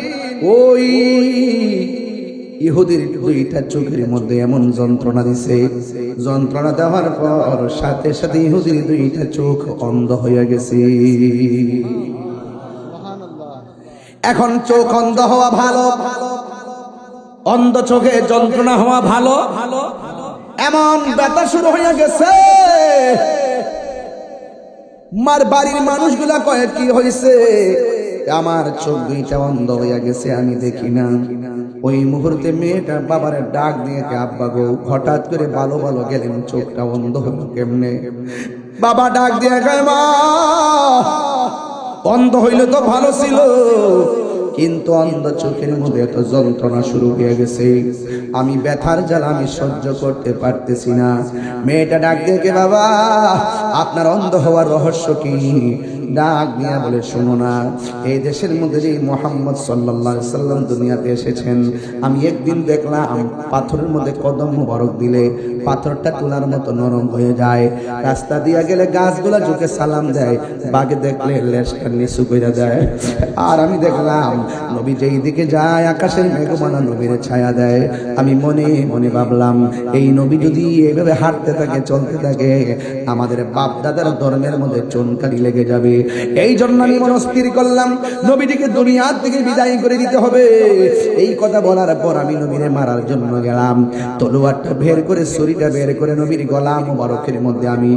ওই ইহুদির দুইটা চোখের মধ্যে এমন যন্ত্রণা দিছে, যন্ত্রণা দেওয়ার পর সাথে সাথে ইহুদির দুইটা চোখ অন্ধ হয়ে গেছে। এখন চোখ অন্ধ হওয়া ভালো, অন্ধ চোখে যন্ত্রণা হওয়া ভালো? এমন ব্যথা শুরু হয়ে গেছে, মার বাড়ির মানুষগুলা কয়ে কি হয়েছে, আমার চোখ দুইটা অন্ধ হয়ে গেছে, আমি দেখি না। ওই মুহূর্তে মেয়েটা বাবার ডাক দিয়ে, আব্বা গো, হঠাৎ করে ভালো ভালো গেলেন, চোখটা অন্ধ হলো কেমনে? বাবা ডাক দিয়ে কয়, মা, অন্ধ হইলে তো ভালো ছিল, কিন্তু অন্ধ চোখের মধ্যে এত যন্ত্রণা শুরু হয়ে গেছে, আমি ব্যথার জ্বালা আমি সহ্য করতে পারতেছি না। মেয়েটা ডাক দিয়ে, বাবা, আপনার অন্ধ হওয়ার রহস্য কি? ডাক দিয়া বলে, শোনো না, এই দেশের মধ্যে যে মুহাম্মদ সাল্লাল্লাহু আলাইহি সাল্লাম দুনিয়াতে এসেছেন, আমি একদিন দেখলাম পাথরের মধ্যে কদম মুবারক দিলে পাথরটা তুলার মতো নরম হয়ে যায়, রাস্তা দিয়া গেলে গাছগুলা ঝুঁকে সালাম দেয়, বাঘে দেখলে লেজটা নিচু করে দেয়। আর আমি দেখলাম নবী যেই দিকে যায় আকাশের মেঘমালা নবীর ছায়া দেয়। আমি মনে মনে ভাবলাম, এই নবী যদি এইভাবে হাঁটতে থাকে, চলতে থাকে, আমাদের বাপ দাদার ধর্মের মধ্যে চুনকালি লেগে যাবে। এই জন্য আমি মনস্থির করলাম, নবীটিকে দুনিয়ার থেকে বিদায় করে দিতে হবে। এই কথা বলার পর আমি নবীরে মারার জন্য গেলাম, তলোয়ারটা বের করে, ছুরিটা বের করে নবীর গলা মোবারকের মধ্যে আমি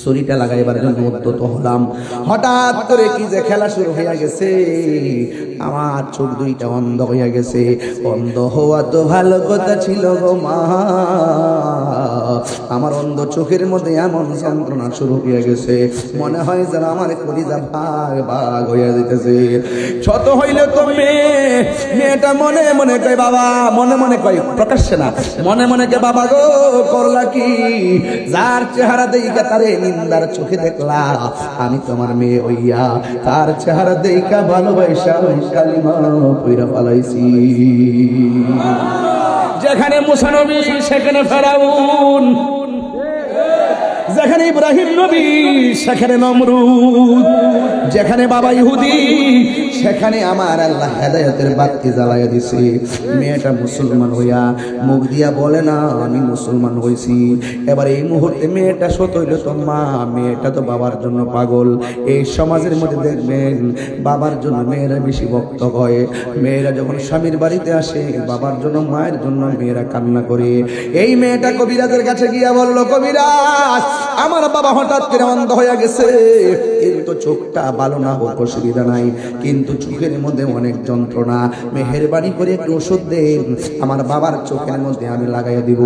ছুরিটা লাগাইবার জন্য উদ্যত হলাম। হঠাৎ করে কি যে খেলা শুরু হয়ে গেছে, আমার চোখ দুইটা অন্ধ হয়ে গেছে। অন্ধ হওয়া তো ভালো কথা ছিল গো মা, আমার অন্ধ চোখের মধ্যে এমন যন্ত্রণা শুরু হয়ে গেছে, মনে হয় যেন আমার কলিজা ভাগ ভাগ হয়ে যেতেছে। ছোট হইলে তো মেয়েটা মনে মনে কয় বাবা, মনে মনে কয়, প্রকাশ্যে না, মনে মনে কে, বাবা গো, করলা কি? যার চেহারা দেখা তারে নিন্দার চোখে দেখলা, আমি তোমার মেয়ে হইয়া তার চেহারা দেখা ভালোবাসা কালিমা পয়রা পালাইছি। যেখানে মুসা নবী সেখানে ফেরাউন, যেখানে ইব্রাহিম নবী সেখানে নমরুদ, যেখানে বাবা ইহুদি সেখানে আমার আল্লাহ হেদায়েতের বাতি জ্বালাইয়া দিছে। মেয়েটা মুসলমান হইয়া মুখ দিয়া বলে না আমি মুসলমান হইছি। এবার এই মুহূর্তে মেয়েটা সত হইল তো মা, মেয়েটা তো বাবার জন্য পাগল। এই সমাজের মধ্যে দেখবেন বাবার জন্য মেয়েরা বেশি ভক্ত হয়। মেয়েরা যখন স্বামীর বাড়িতে আসে বাবার জন্য, মায়ের জন্য মেয়েরা কান্না করে। এই মেয়েটা কবিরাজের কাছে গিয়া বলল, কবিরাজ, আমার বাবা হঠাৎ করে অন্ধ হয়ে গেছে, কিন্তু চোখটা ভালো না হোক অসুবিধা নাই, কিন্তু চোখের মধ্যে অনেক যন্ত্রণা, মেহেরবানি করে একটু ওষুধ দেন, আমার বাবার চোখের মধ্যে আমি লাগাইয়া দিব।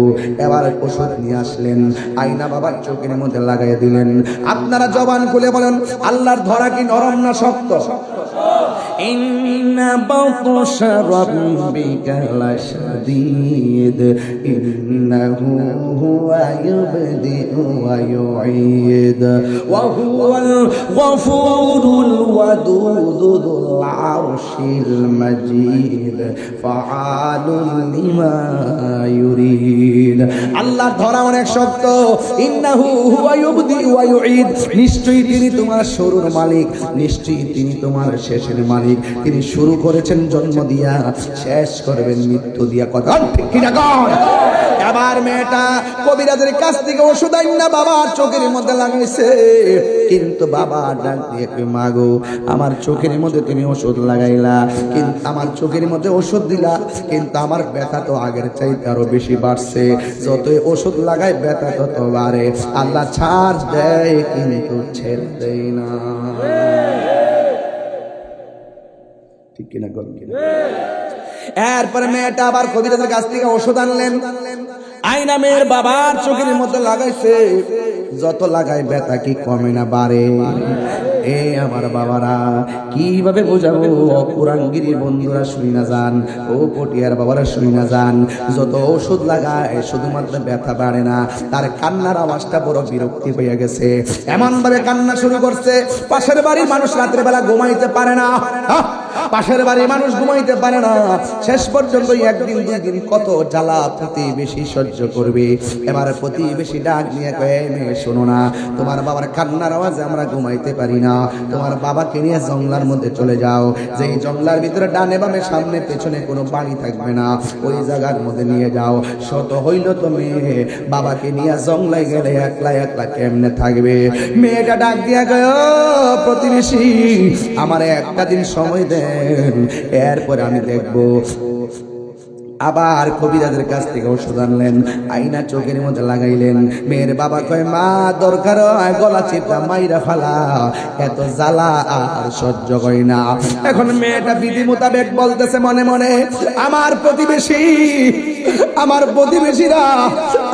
এবার ওষুধ নিয়ে আসলেন, আয়না বাবার চোখের মধ্যে লাগাইয়া দিলেন। আপনারা জবান খুলে বলেন, আল্লাহর ধরা কি নরম না শক্ত? ইন্না বাতশা রাব্বিকা লাশাদীদ ইন্নাহু হুয়া ইবদিউ ওয়া ইউঈদ ওয়া হুয়াল গফুরুল ওয়াদুদ যুল আরশিল মাজিদ ফাআলুন লিমা ইউরিদ। আল্লাহর ধরা অনেক শক্ত। ইন্নাহু হুয়া ইবদিউ ওয়া ইউঈদ, নিশ্চয়ই তিনি তোমার শুরুর মালিক, নিশ্চয়ই তিনি তোমার শেষের মালিক। তিনি শুরু করেছেন জন্ম দিয়া, শেষ করবেন মৃত্যু দিয়া। কথা ঠিক কি না? এবার মেয়েটা কবিরাজের কাছ থেকে ওষুধ আইনা বাবার চোখের মধ্যে লাগাইছে, কিন্তু বাবা ডাক দিয়ে, মা গো, আমার চোখের মধ্যে তুমি ওষুধ লাগাইলা, কিন্তু আমার চোখের মধ্যে ওষুধ দিলা, কিন্তু আমার ব্যথা তো আগের চাইতে আরো বেশি বাড়ছে। যতই ওষুধ লাগাই ব্যথা তত বাড়ে। আল্লাহ ছাড় দেয় কিন্তু ছেড়ে দেয় না। ঠিক কিনা? এরপরে মেয়েটা আবার কবিরাজের কাছ থেকে ওষুধ আনলেন, আয়না মেয়ের বাবার চোখের মধ্যে লাগাইছে, যত লাগাই ব্যথা কি কমে না বাড়ে। এ আমার বাবারা, কিভাবে বোঝাবো? কুরাঙ্গিরির বন্ধুরা শুনি না যান, ও পটিয়ার বাবারা শুনি না যান, যত ওষুধ লাগায় শুধুমাত্র ব্যথা বাড়ে না, তার কান্নার আওয়াজটা বড় বিরক্তি হয়ে গেছে। এমন ভাবে কান্না শুরু করছে, পাশের বাড়ির মানুষ রাতের বেলা ঘুমাইতে পারে না, পাশের বাড়ির মানুষ ঘুমাইতে পারে না। শেষ পর্যন্ত একদিন দুই দিন কত জ্বালা প্রতিবেশী সহ্য করবে। এবার প্রতিবেশী ডাক নিয়ে কয়ে, মেয়ে শোনো না, তোমার বাবার কান্নার আওয়াজে আমরা ঘুমাইতে পারি না, তোমার বাবাকে নিয়ে জঙ্গলার মধ্যে চলে যাও, যেই জঙ্গলার ভিতরে ডানে বামে সামনে পেছনে কোনো বাড়ি থাকবে না, ওই জায়গার মধ্যে নিয়ে যাও। শত হইল তো মেয়ে, বাবাকে নিয়ে জঙ্গলায় গেলে একলা একলা কেমনে থাকবে? মেয়েটা ডাক দিয়া গো, প্রতিবেশী, আমার একটা দিন সময় দেন, এরপরে আমি দেখব। আবার কবিরাজের কাছ থেকে ওষুধ আনলেন, আইনা চোখের মধ্যে লাগাইলেন। মেয়ের বাবা কয়, মা দরকার হয় গলা চিপা মাইরা ফালা, এত জ্বালা আর সহ্য করি না। এখন মেয়েটা বিধি মোতাবেক বলতেছে মনে মনে, আমার প্রতিবেশীরা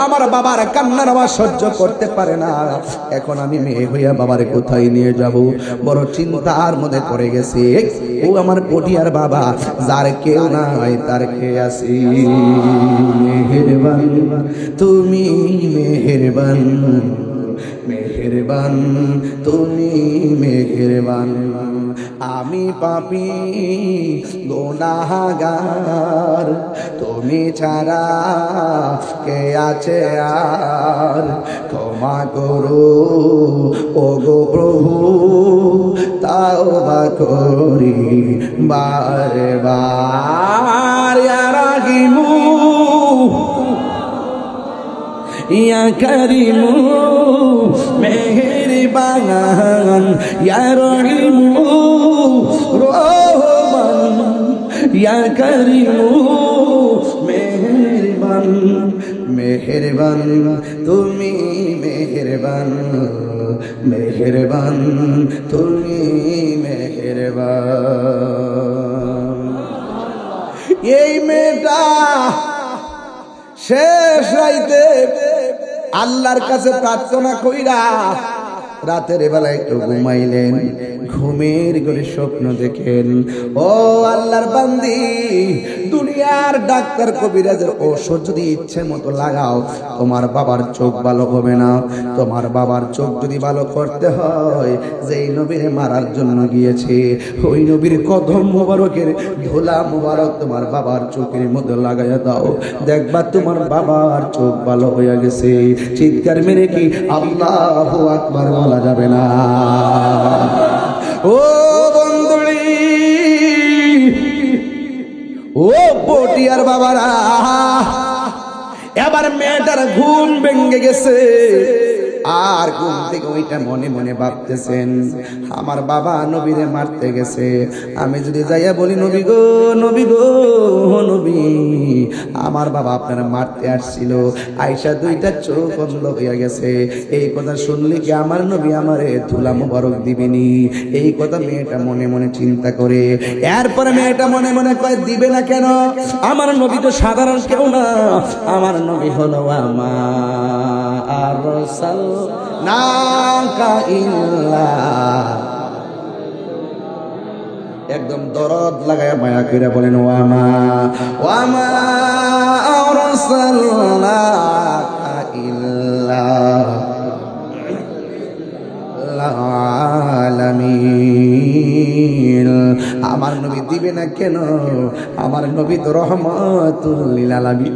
আমার বাবার কান্নার আওয়াজ সহ্য করতে পারে না, এখন আমি মেয়ে হইয়া বাবারে কোথায় নিয়ে যাব? বড় চিন্তার মধ্যে পড়ে গেছে। ও আমার পটিয়ার বাবা, যার কেউ নাই তার কে আছে। মেহেরবান তুমি, মেহেরবান মেহেরবান তুমি, মেহেরবান। আমি পাপী গুনাহগার, তুমি ছাড়া কে আছে আর? ক্ষমা করো ওগো প্রভু, তাওবা করি বারে বার। ইয়া রাহিমু ইয়া করিমু মেহেরবান, ইয়া রহিমু রহমান, ইয়া করিমু মেহেরবান। মেহেরবান তুমি, মেহেরবান মেহেরবান তুমি, মেহেরবান। এই মেয়েটা শেষ রাইতে আল্লাহর কাছে প্রার্থনা কইরা রাতের বেলা একটু ঘুমাইলেন। ঘুমের ঘরে স্বপ্ন দেখেন, ও আল্লাহর বান্দি, দুনিয়ার ডাক্তার কবিরাজের ওষুধ যদি ইচ্ছে মতো লাগাও, তোমার বাবার চোখ ভালো হবে না। তোমার বাবার চোখ যদি ভালো করতে হয়, যেই নবীরে মারার জন্য গিয়েছে, ওই নবীর কদম মোবারকের ধুলা মোবারক তোমার বাবার চোখের মধ্যে লাগাইয়া দাও, দেখবা তোমার বাবার চোখ ভালো হয়ে গেছে। চিৎকার মেরে কি আল্লাহু আকবার বলা যাবে না? ও বন্ধুরি, ও পটিয়ার বাবারা, এবার মেয়েটার ঘুম ভেঙে গেছে। আর ঘুম থেকে ওইটা মনে মনে ভাবতেছেন, আমার বাবা নবীরে মারতে গেছে, আমি যদি যাইয়া বলি নবী গো, নবী গো, নবী, আমার বাবা আপনারা মারতে আসছিল, আয়সা দুইটা চোখ বন্ধ হইয়া গেছে, এই কথা শুনলে কি আমার নবী আমারে ধুলা মোবারক দিবেনি? এই কথা মেয়েটা মনে মনে চিন্তা করে। এরপরে মেয়েটা মনে মনে কয়, দিবে না কেন? আমার নবী তো সাধারণ কেউ না, আমার নবী হলো আমার রাসূল নাকা ইল্লা, একদম দরদ লাগায় মায়া করে বলেন, ওয়ামা ওয়ামা আরসালনাকা ইল্লা আলামিন। আমার নবী দিবে না কেন? আমার নবী তো রহমাতুল লিল আলামিন।